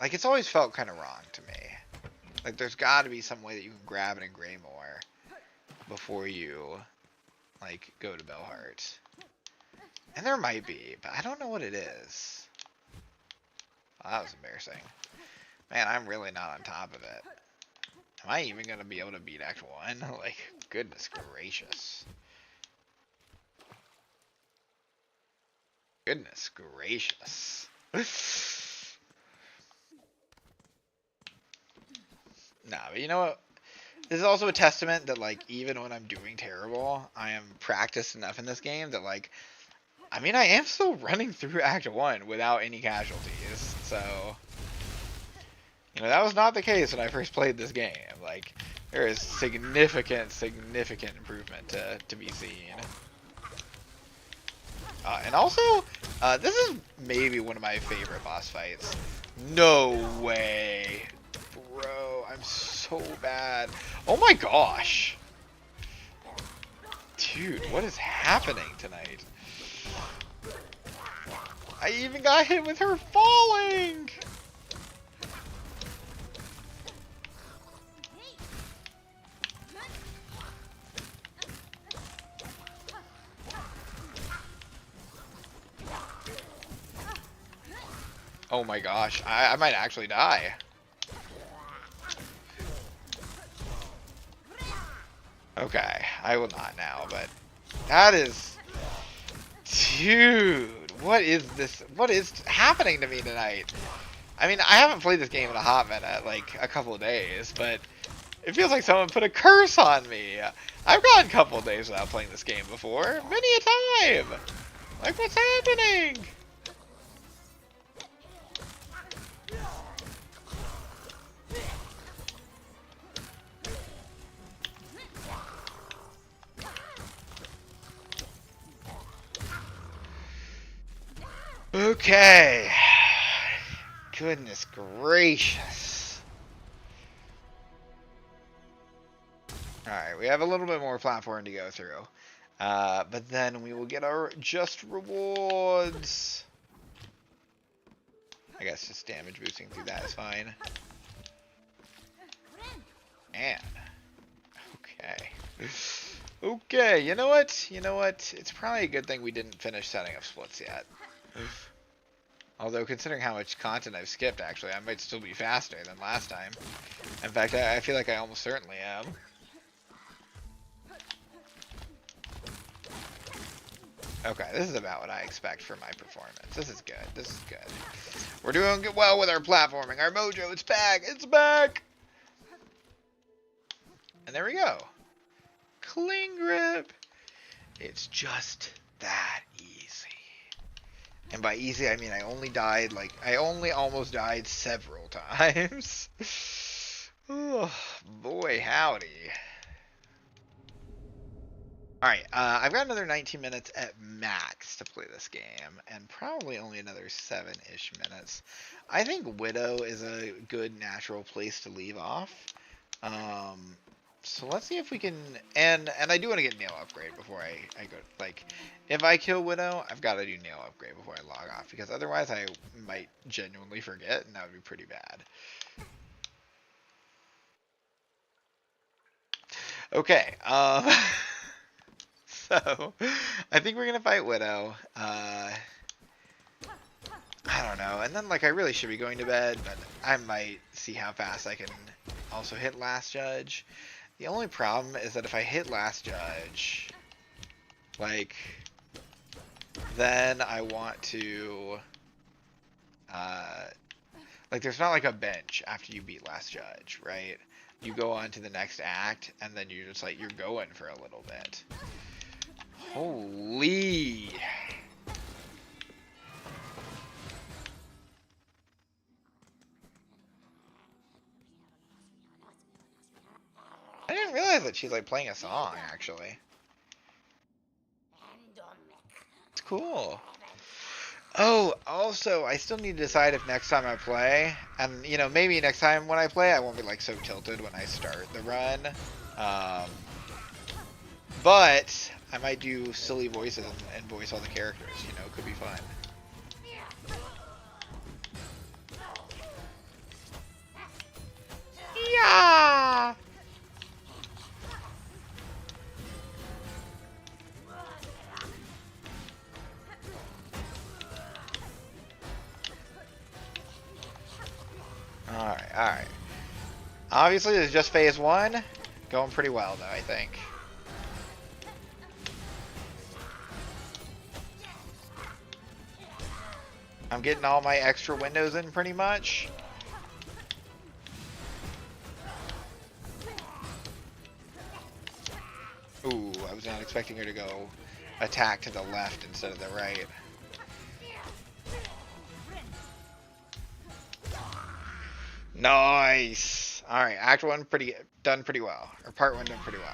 Like it's always felt kind of wrong to me. Like there's got to be some way that you can grab it in Greymoor before you like go to Bellheart. And there might be, but I don't know what it is. Oh, that was embarrassing. Man, I'm really not on top of it. Am I even going to be able to beat Act 1? Like, goodness gracious. Goodness gracious. Nah, but you know what? This is also a testament that, like, even when I'm doing terrible, I am practiced enough in this game that, like, I mean, I am still running through Act 1 without any casualties, so... You know, that was not the case when I first played this game. Like, there is significant improvement to be seen. And also, this is maybe one of my favorite boss fights. No way. Bro, I'm so bad. Oh my gosh. Dude, what is happening tonight? I even got hit with her falling! Oh my gosh, I might actually die. Okay, I will not now, but that is... Dude, what is this? What is happening to me tonight? I mean, I haven't played this game in a hot minute, like a couple of days, but it feels like someone put a curse on me. I've gone a couple of days without playing this game before, many a time. Like, what's happening? Okay. Goodness gracious. Alright, we have a little bit more platform to go through. But then we will get our just rewards. I guess just damage boosting through that is fine. Man. Okay. Okay, you know what? You know what? It's probably a good thing we didn't finish setting up splits yet. Although, considering how much content I've skipped, actually, I might still be faster than last time. In fact, I feel like I almost certainly am. Okay, this is about what I expect for my performance. This is good. This is good. We're doing well with our platforming. Our mojo, it's back. It's back. And there we go. Cling grip. It's just that easy. And by easy, I mean I only almost died several times. Oh, boy, howdy. Alright, I've got another 19 minutes at max to play this game, and probably only another 7-ish minutes. I think Widow is a good natural place to leave off. So let's see if we can, and I do want to get nail upgrade before I go, like, if I kill Widow, I've got to do nail upgrade before I log off, because otherwise I might genuinely forget, and that would be pretty bad. Okay, so, I think we're going to fight Widow, I don't know, and then, like, I really should be going to bed, but I might see how fast I can also hit Last Judge. The only problem is that if I hit Last Judge, like, then I want to, like, there's not like a bench after you beat Last Judge, right? You go on to the next act, and then you're just like, you're going for a little bit. Holy. that she's like playing a song, actually. It's cool. Oh, also, I still need to decide if next time I play, and you know, maybe next time when I play, I won't be like so tilted when I start the run. Um, but I might do silly voices and voice all the characters. You know, it could be fun. Yeah. All right, all right. Obviously, this is just phase one. Going pretty well, though, I think. I'm getting all my extra windows in pretty much. Ooh, I was not expecting her to go attack to the left instead of the right. Nice! Alright, act one done pretty well. Or part one done pretty well.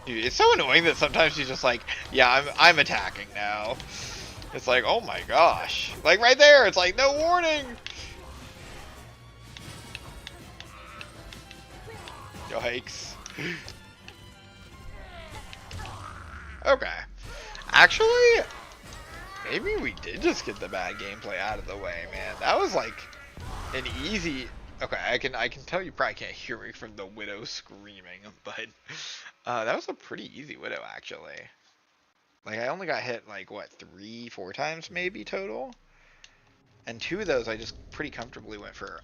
Dude, it's so annoying that sometimes she's just like, yeah, I'm attacking now. It's like, oh my gosh. Like right there, it's like, no warning! Yikes. Okay. Actually, maybe we did just get the bad gameplay out of the way, man. That was like an easy... Okay, I can tell you probably can't hear me from the Widow screaming, but that was a pretty easy Widow, actually. Like, I only got hit, like, what, 3-4 times maybe total? And 2 of those I just pretty comfortably went for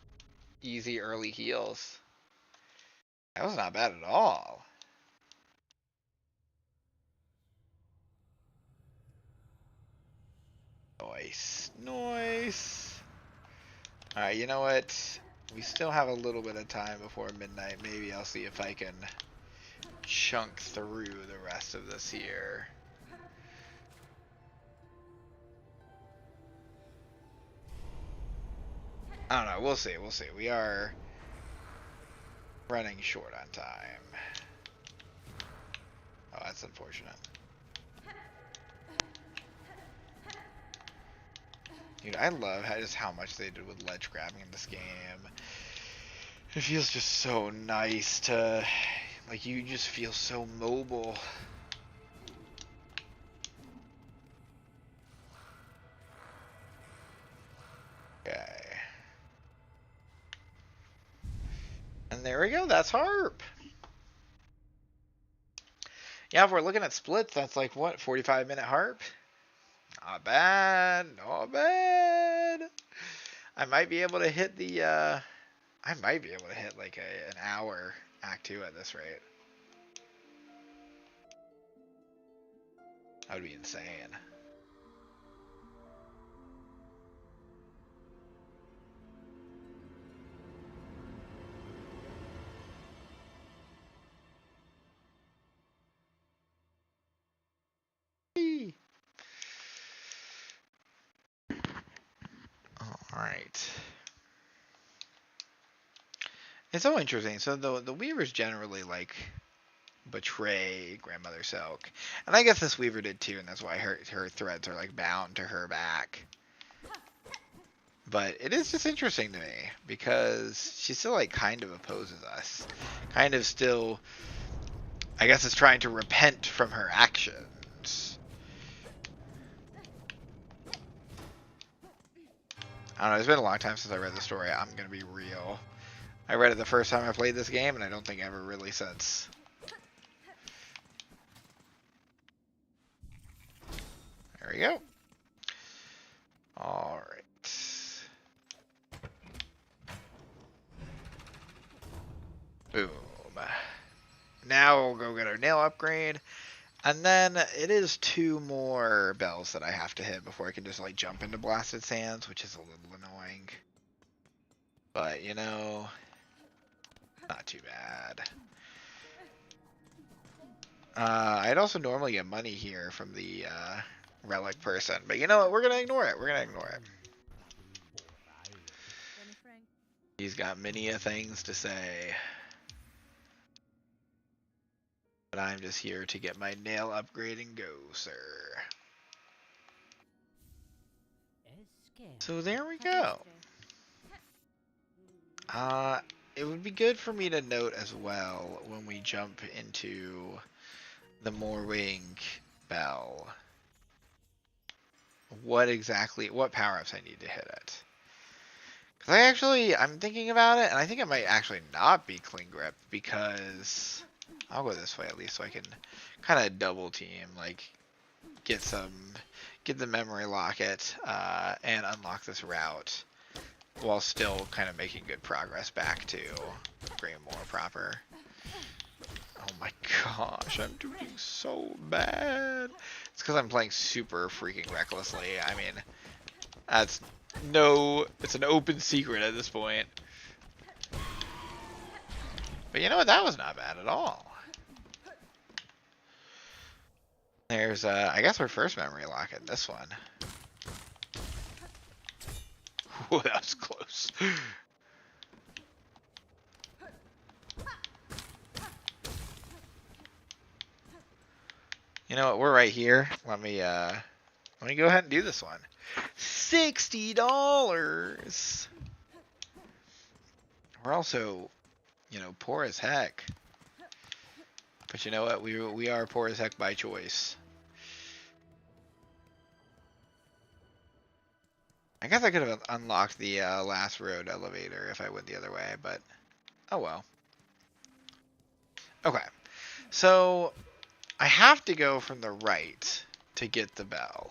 easy early heals. That was not bad at all. Nice. Nice. Alright, you know what? We still have a little bit of time before midnight. Maybe I'll see if I can chunk through the rest of this here. I don't know. We'll see. We'll see. We are running short on time. Oh, that's unfortunate. Dude, I love just how much they did with ledge grabbing in this game. It feels just so nice to, like, you just feel so mobile. Okay. And there we go, that's Harp. Yeah, if we're looking at splits, that's like, what, 45-minute Harp? Not bad, not bad. I might be able to hit the, I might be able to hit like an hour Act 2 at this rate. That would be insane. Alright. It's so interesting. So the Weavers generally like betray Grandmother Silk. And I guess this Weaver did too, and that's why her threads are like bound to her back. But it is just interesting to me because she still like kind of opposes us. Kind of still, I guess, is trying to repent from her actions. I don't know, it's been a long time since I read the story. I'm gonna be real. I read it the first time I played this game, and I don't think ever really since. There we go. Alright. Boom. Now we'll go get our nail upgrade. And then it is 2 more bells that I have to hit before I can just like jump into Blasted Sands, which is a little annoying. But you know, not too bad. I'd also normally get money here from the relic person, but you know what? We're gonna ignore it. We're gonna ignore it. He's got many a things to say. But I'm just here to get my nail upgrade and go, sir. So there we go. It would be good for me to note as well when we jump into the Morwing Bell what power-ups I need to hit it. Because I'm thinking about it, and I think it might actually not be Cling Grip, because I'll go this way at least so I can kind of double team, like get the memory locket, and unlock this route while still kind of making good progress back to Greymoor proper. Oh my gosh, I'm doing so bad. It's because I'm playing super freaking recklessly. I mean, it's an open secret at this point. But you know what? That was not bad at all. There's, I guess our first memory locket, this one. Whoa, that was close. You know what? We're right here. Let me go ahead and do this one. $60. We're also, you know, poor as heck. But you know what? We are poor as heck by choice. I guess I could have unlocked the last road elevator if I went the other way, but oh well. Okay, so I have to go from the right to get the bell.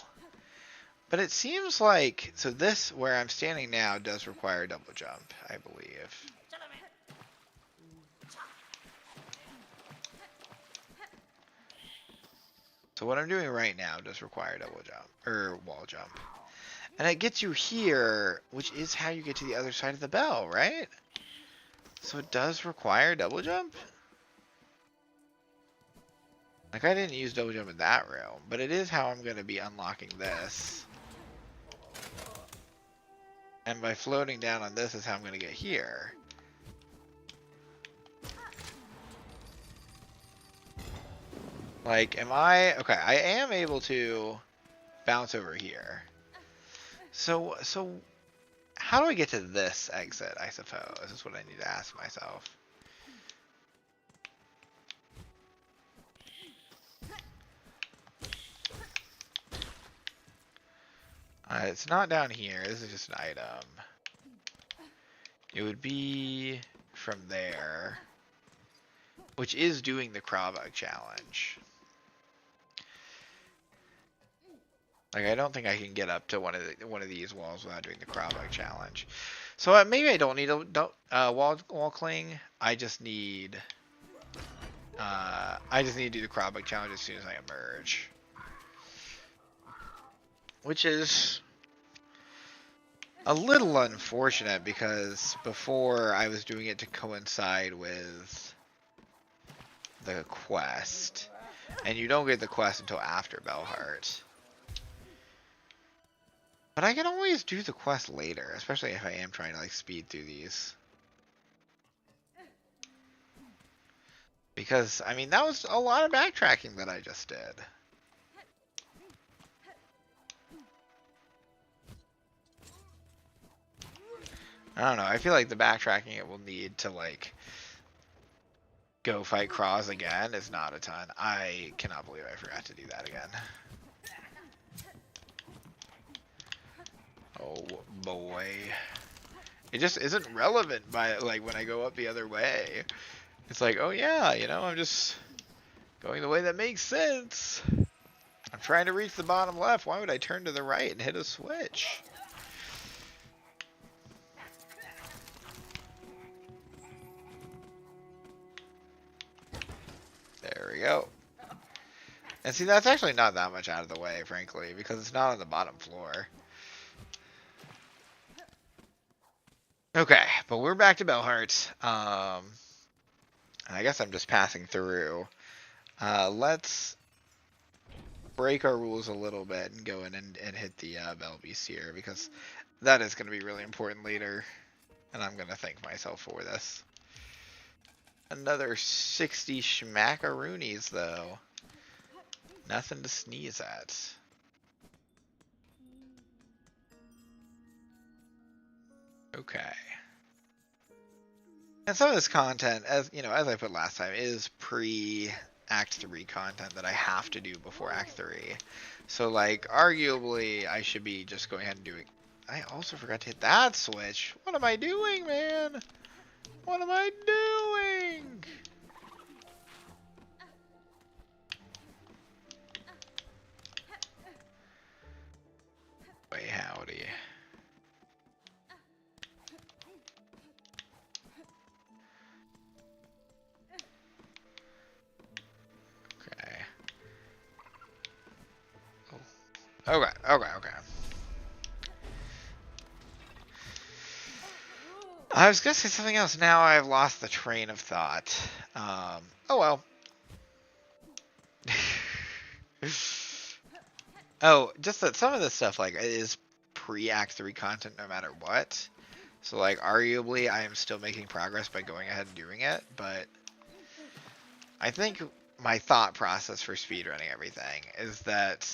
But it seems like, so this, where I'm standing now, does require a double jump, I believe. So what I'm doing right now does require double jump, or wall jump. And it gets you here, which is how you get to the other side of the bell, right? So it does require double jump? Like, I didn't use double jump in that room, but it is how I'm going to be unlocking this. And by floating down on this is how I'm going to get here. Like, okay, I am able to bounce over here. So how do I get to this exit, I suppose, is what I need to ask myself. It's not down here. This is just an item. It would be from there, which is doing the Crawbug challenge. Like, I don't think I can get up to one of these walls without doing the Crawbug challenge. So maybe I don't need a wall cling. I just need to do the Crawbug challenge as soon as I emerge. Which is a little unfortunate because before I was doing it to coincide with the quest. And you don't get the quest until after Bellheart. But I can always do the quest later, especially if I am trying to like speed through these. Because, I mean, that was a lot of backtracking that I just did. I don't know, I feel like the backtracking it will need to, like, go fight Cross again is not a ton. I cannot believe I forgot to do that again. Oh, boy. It just isn't relevant by, like, when I go up the other way. It's like, oh yeah, you know, I'm just going the way that makes sense. I'm trying to reach the bottom left. Why would I turn to the right and hit a switch? There we go. And see, that's actually not that much out of the way, frankly, because it's not on the bottom floor. Okay, but we're back to Bellheart. I guess I'm just passing through. Let's break our rules a little bit and go in and hit the Bell Beast here, because that is going to be really important later, and I'm going to thank myself for this. Another 60 schmackaroonies, though. Nothing to sneeze at. Okay. And some of this content, as you know, as I put last time, is pre-Act 3 content that I have to do before Act 3. So, like, arguably, I should be just going ahead and doing... I also forgot to hit that switch. What am I doing, man? What am I doing? Way howdy. Okay. Oh. Okay. I was gonna say something else. Now I've lost the train of thought. Oh well. Oh, just that some of this stuff like is pre-Act 3 content no matter what. So like arguably I am still making progress by going ahead and doing it, but I think my thought process for speedrunning everything is that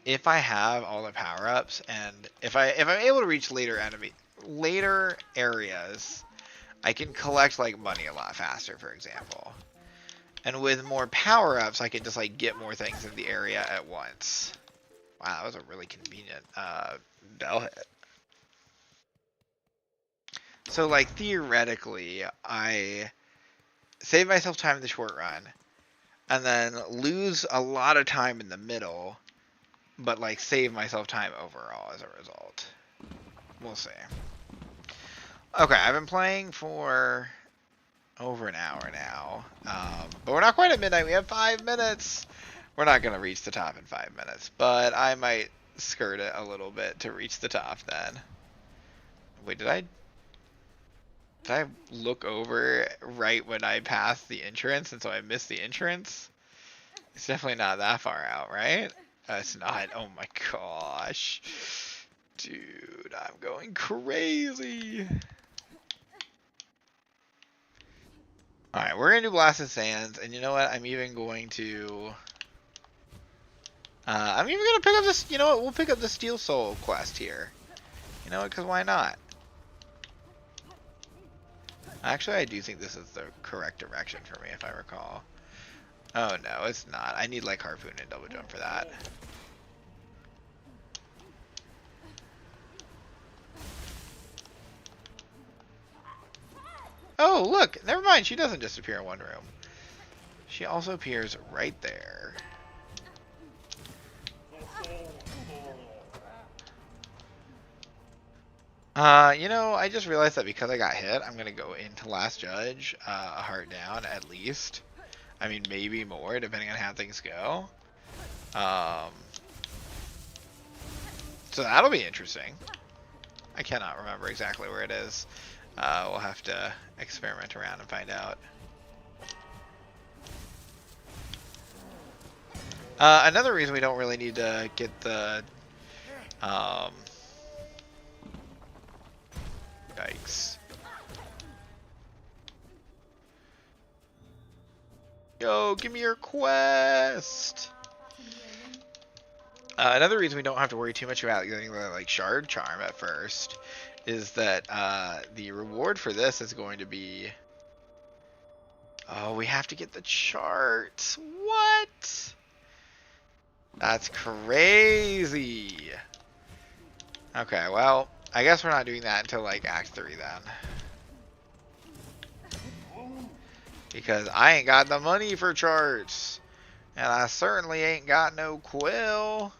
if I have all the power-ups and if I'm able to reach later areas, I can collect like money a lot faster, for example. And with more power-ups, I can just like get more things in the area at once. Wow, that was a really convenient bell hit. So like theoretically, I save myself time in the short run, and then lose a lot of time in the middle, but like save myself time overall as a result. We'll see. Okay, I've been playing for over an hour now, but we're not quite at midnight. We have 5 minutes. We're not going to reach the top in 5 minutes, but I might skirt it a little bit to reach the top then. Wait, did I look over right when I passed the entrance, and so I missed the entrance? It's definitely not that far out, right? It's not. Oh my gosh. Dude, I'm going crazy. Alright, we're going to do Blasted Sands, and you know what? I'm even going to pick up this, you know what? We'll pick up the Steel Soul quest here. You know what? Because why not? Actually, I do think this is the correct direction for me, if I recall. Oh no, it's not. I need like Harpoon and Double Jump for that. Oh, look! Never mind, she doesn't just appear in one room. She also appears right there. You know, I just realized that because I got hit, I'm gonna go into Last Judge, a heart down at least. I mean, maybe more, depending on how things go. So that'll be interesting. I cannot remember exactly where it is. We'll have to experiment around and find out. Another reason we don't really need to get the... Yikes. Yo, give me your quest! Another reason we don't have to worry too much about getting the like shard charm at first is that the reward for this is going to be... Oh, we have to get the charts. What? That's crazy. Okay, well, I guess we're not doing that until like Act 3 then. Because I ain't got the money for charts. And I certainly ain't got no quill.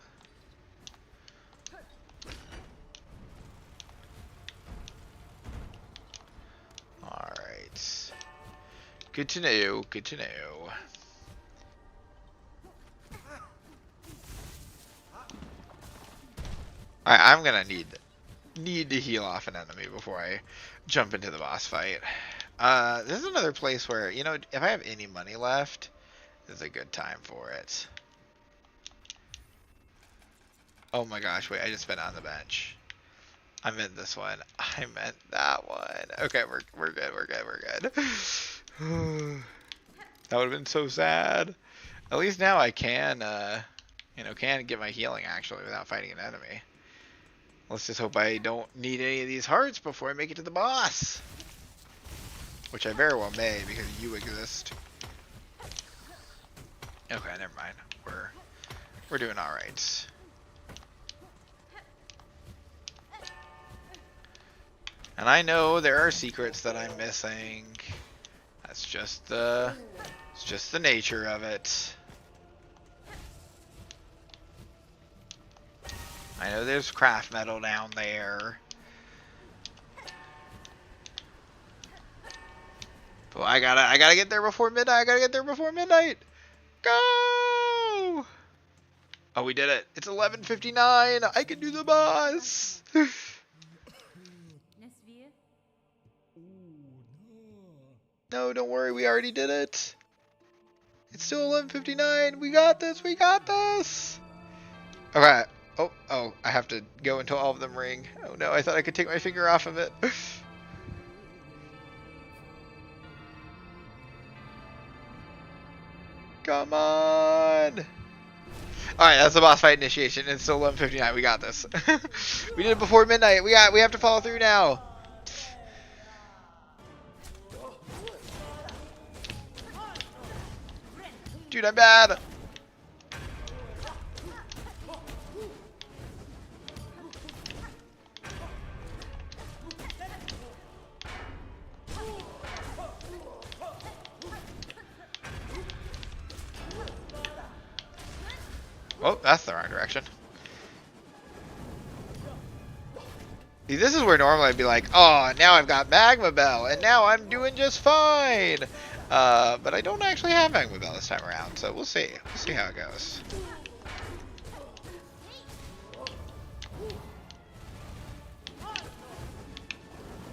Alright. Good to know, good to know. Alright, I'm gonna need to heal off an enemy before I jump into the boss fight. This is another place where, you know, if I have any money left, this is a good time for it. Oh my gosh, wait, I just spent on the bench. I meant this one. I meant that one. Okay, we're good, we're good, we're good. That would have been so sad. At least now I can, you know, can get my healing actually without fighting an enemy. Let's just hope I don't need any of these hearts before I make it to the boss. Which I very well may, because you exist. Okay, never mind. We're doing alright. And I know there are secrets that I'm missing. That's just it's just the nature of it. I know there's craft metal down there. But I gotta get there before midnight. I gotta get there before midnight. Go! Oh, we did it. It's 11:59. I can do the boss. No, don't worry. We already did it. It's still 11:59. We got this. We got this. Okay. Oh, I have to go until all of them ring. Oh no, I thought I could take my finger off of it. Come on. Alright, that's the boss fight initiation. It's still 11:59. We got this. We did it before midnight. We have to follow through now. Dude, I'm bad. Oh, that's the wrong direction. See, this is where normally I'd be like, oh, now I've got Magma Bell, and now I'm doing just fine. But I don't actually have Magma Bell this time around, so we'll see. We'll see how it goes.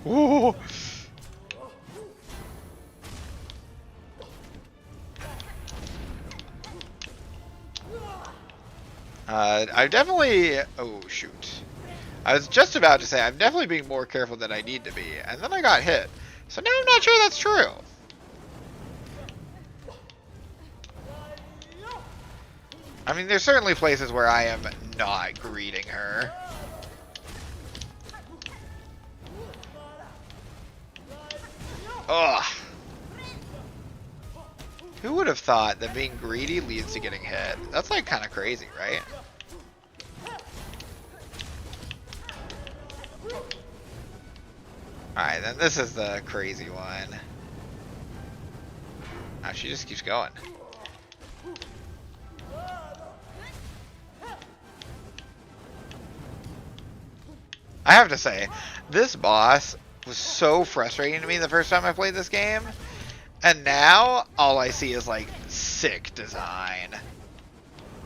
Ooh. I definitely... Oh, shoot. I was just about to say, I'm definitely being more careful than I need to be, and then I got hit. So now I'm not sure that's true. I mean, there's certainly places where I am not greeting her. Ugh. Who would have thought that being greedy leads to getting hit? That's like kind of crazy, right? Alright, then this is the crazy one. Oh, she just keeps going. I have to say, this boss was so frustrating to me the first time I played this game. And now, all I see is, like, sick design.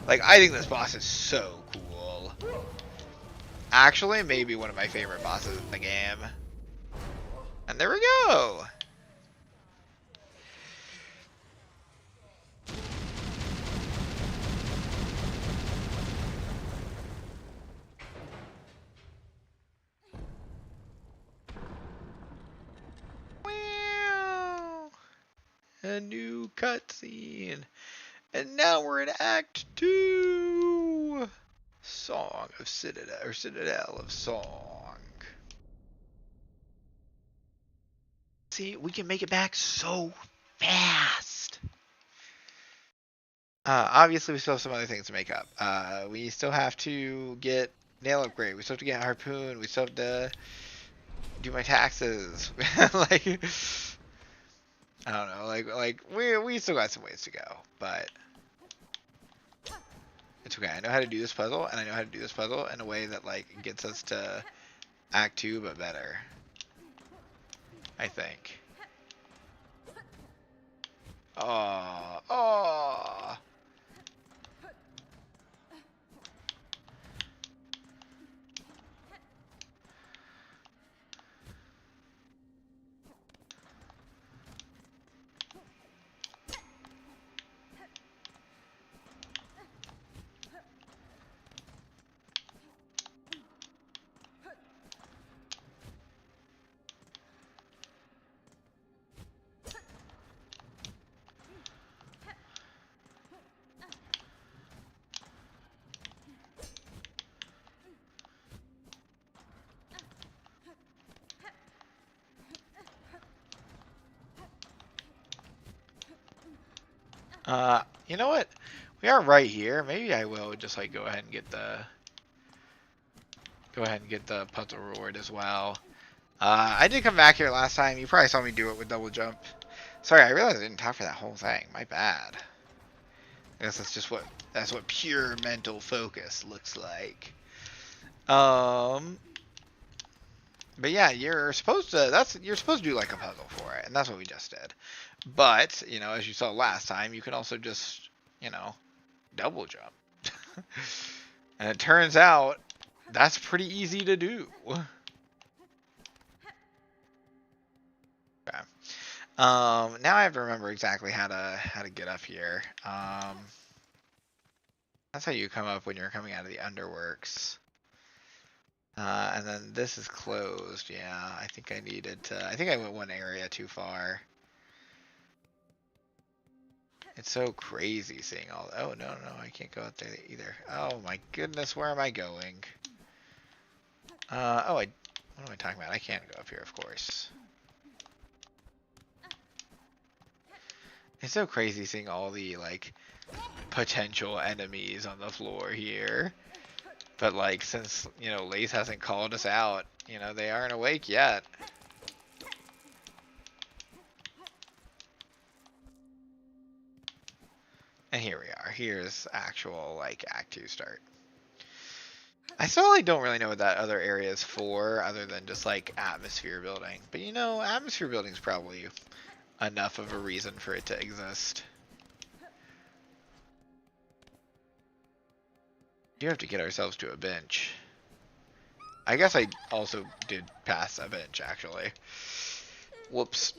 Like, I think this boss is so cool. Actually, maybe one of my favorite bosses in the game. And there we go! Wow! A new cutscene. And now we're in Act 2! Song of Citadel, or Citadel of Song. See, we can make it back so fast. Obviously, we still have some other things to make up. We still have to get nail upgrade. We still have to get harpoon. We still have to do my taxes. Like, I don't know. Like we still got some ways to go, but it's okay. I know how to do this puzzle, and I know how to do this puzzle in a way that like gets us to Act 2, but better. I think. Oh. You know what? We are right here. Maybe I will just like go ahead and get the puzzle reward as well. I did come back here last time. You probably saw me do it with double jump. Sorry, I realized I didn't talk for that whole thing. My bad. I guess that's what pure mental focus looks like. But yeah, you're supposed to do like a puzzle for it, and that's what we just did. But, you know, as you saw last time, you can also just, you know, double jump. And it turns out that's pretty easy to do. Okay. Now I have to remember exactly how to get up here. That's how you come up when you're coming out of the underworks. And then this is closed. Yeah, I think I needed to. I think I went one area too far. It's so crazy seeing all. Oh no, I can't go up there either. Oh my goodness, where am I going? What am I talking about? I can't go up here, of course. It's so crazy seeing all the like potential enemies on the floor here. But like, since, you know, Lace hasn't called us out, you know, they aren't awake yet. And here we are. Here's actual, like, Act 2 start. I still, like, don't really know what that other area is for, other than just, like, atmosphere building. But, you know, atmosphere building is probably enough of a reason for it to exist. We do have to get ourselves to a bench. I guess I also did pass a bench, actually. Whoops.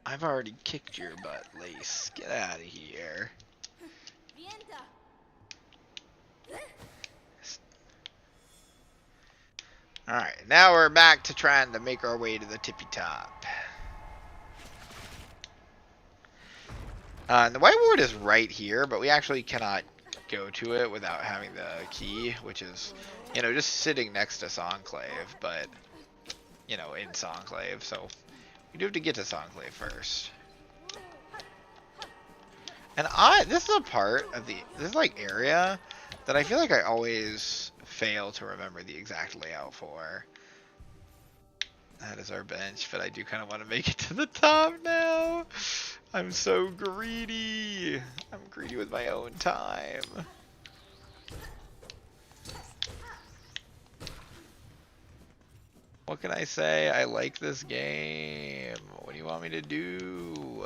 I've already kicked your butt, Lace. Get out of here. Alright, now we're back to trying to make our way to the tippy top. The whiteboard is right here, but we actually cannot go to it without having the key, which is, you know, just sitting next to Songclave, but, you know, in Songclave, so we do have to get to Songclave first. And this is a part of this like area that I feel like I always fail to remember the exact layout for. That is our bench, but I do kind of want to make it to the top now. I'm so greedy. I'm greedy with my own time. What can I say? I like this game. What do you want me to do?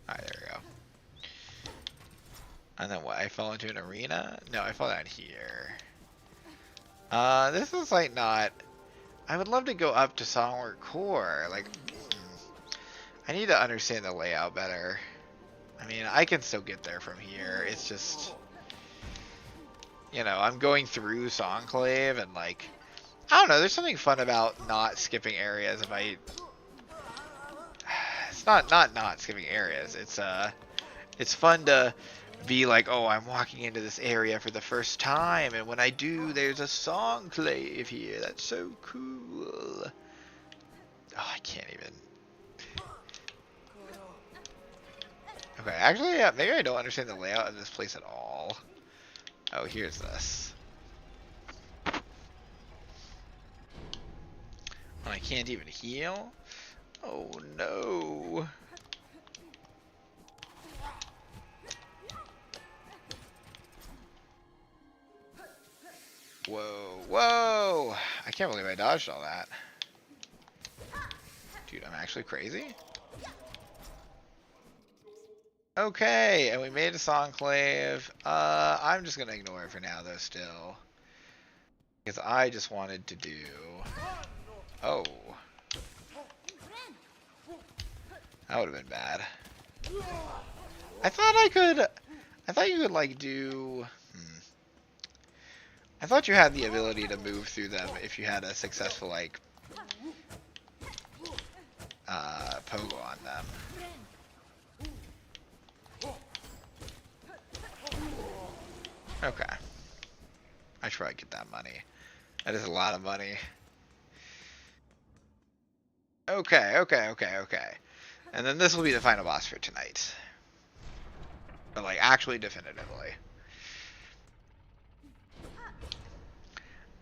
Alright, there we go. And then what? I fall into an arena? No, I fall down here. This is like not... I would love to go up to Songwork Core. Like, I need to understand the layout better. I mean, I can still get there from here. It's just... You know, I'm going through Songclave and like... I don't know, there's something fun about not skipping areas if I... It's not skipping areas. It's fun to be like, oh, I'm walking into this area for the first time, and when I do, there's a Songclave here. That's so cool. Oh, I can't even. Okay, actually, yeah, maybe I don't understand the layout of this place at all. Oh, here's this. Oh, I can't even heal? Oh, no. Whoa, whoa! I can't believe I dodged all that. Dude, I'm actually crazy. Okay, and we made a Songclave. I'm just gonna ignore it for now, though, still. Because I just wanted to do... Oh. That would have been bad. I thought you could, like, do... I thought you had the ability to move through them if you had a successful, like, pogo on them. Okay. I should probably get that money. That is a lot of money. Okay, okay, okay, okay. And then this will be the final boss for tonight. But, like, actually definitively.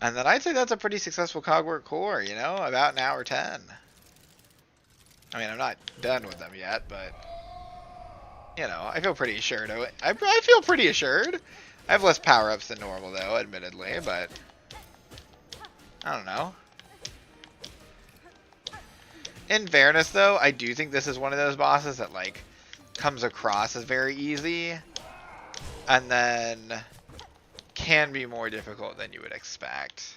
And then I'd say that's a pretty successful Cogwork core, you know? About an hour 10. I mean, I'm not done with them yet, but... You know, I feel pretty assured. I feel pretty assured. I have less power-ups than normal, though, admittedly, but... I don't know. In fairness, though, I do think this is one of those bosses that, like, comes across as very easy, and then can be more difficult than you would expect.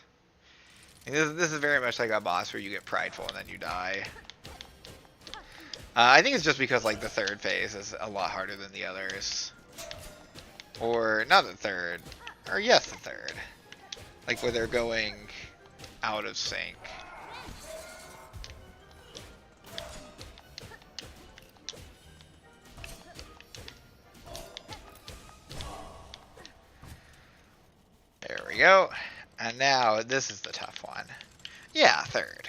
This is very much like a boss where you get prideful and then you die. I think it's just because, like, the third phase is a lot harder than the others. Or, not the third. Or, yes, the third. Like, where they're going out of sync. There we go. And now, this is the tough one. Yeah, third.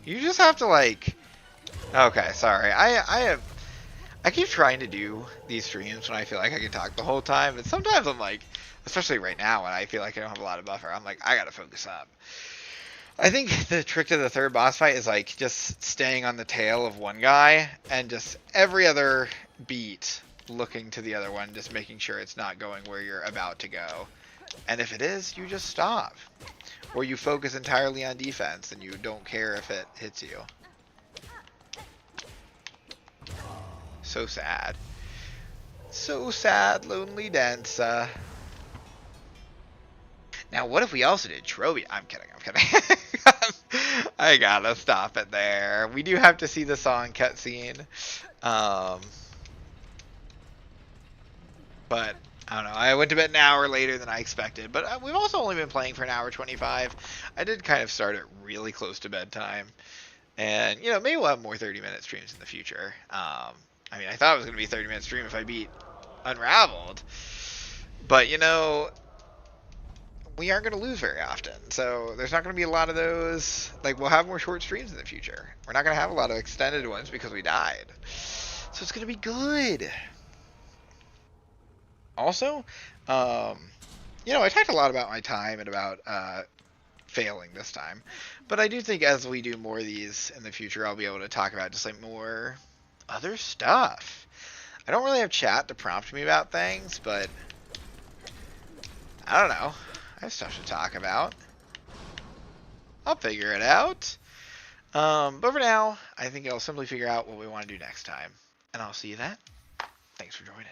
You just have to, like... Okay, sorry. I keep trying to do these streams when I feel like I can talk the whole time, but sometimes I'm like, especially right now when I feel like I don't have a lot of buffer, I'm like, I gotta focus up. I think the trick to the third boss fight is, like, just staying on the tail of one guy and just every other beat looking to the other one, just making sure it's not going where you're about to go. And if it is, you just stop. Or you focus entirely on defense and you don't care if it hits you. So sad. So sad, lonely dancer. Now, what if we also did Trophy? I'm kidding. I gotta stop it there. We do have to see the song cutscene. But, I don't know. I went to bed an hour later than I expected. But we've also only been playing for an hour 25. I did kind of start it really close to bedtime. And, you know, maybe we'll have more 30-minute streams in the future. I mean, I thought it was going to be a 30-minute stream if I beat Unraveled. But, you know, we aren't going to lose very often. So there's not going to be a lot of those. Like, we'll have more short streams in the future. We're not going to have a lot of extended ones because we died. So it's going to be good. Also, you know, I talked a lot about my time and about failing this time. But I do think as we do more of these in the future, I'll be able to talk about just, like, more other stuff. I don't really have chat to prompt me about things, but I don't know. I have stuff to talk about. I'll figure it out. But for now, I think I'll simply figure out what we want to do next time. And I'll see you then. Thanks for joining.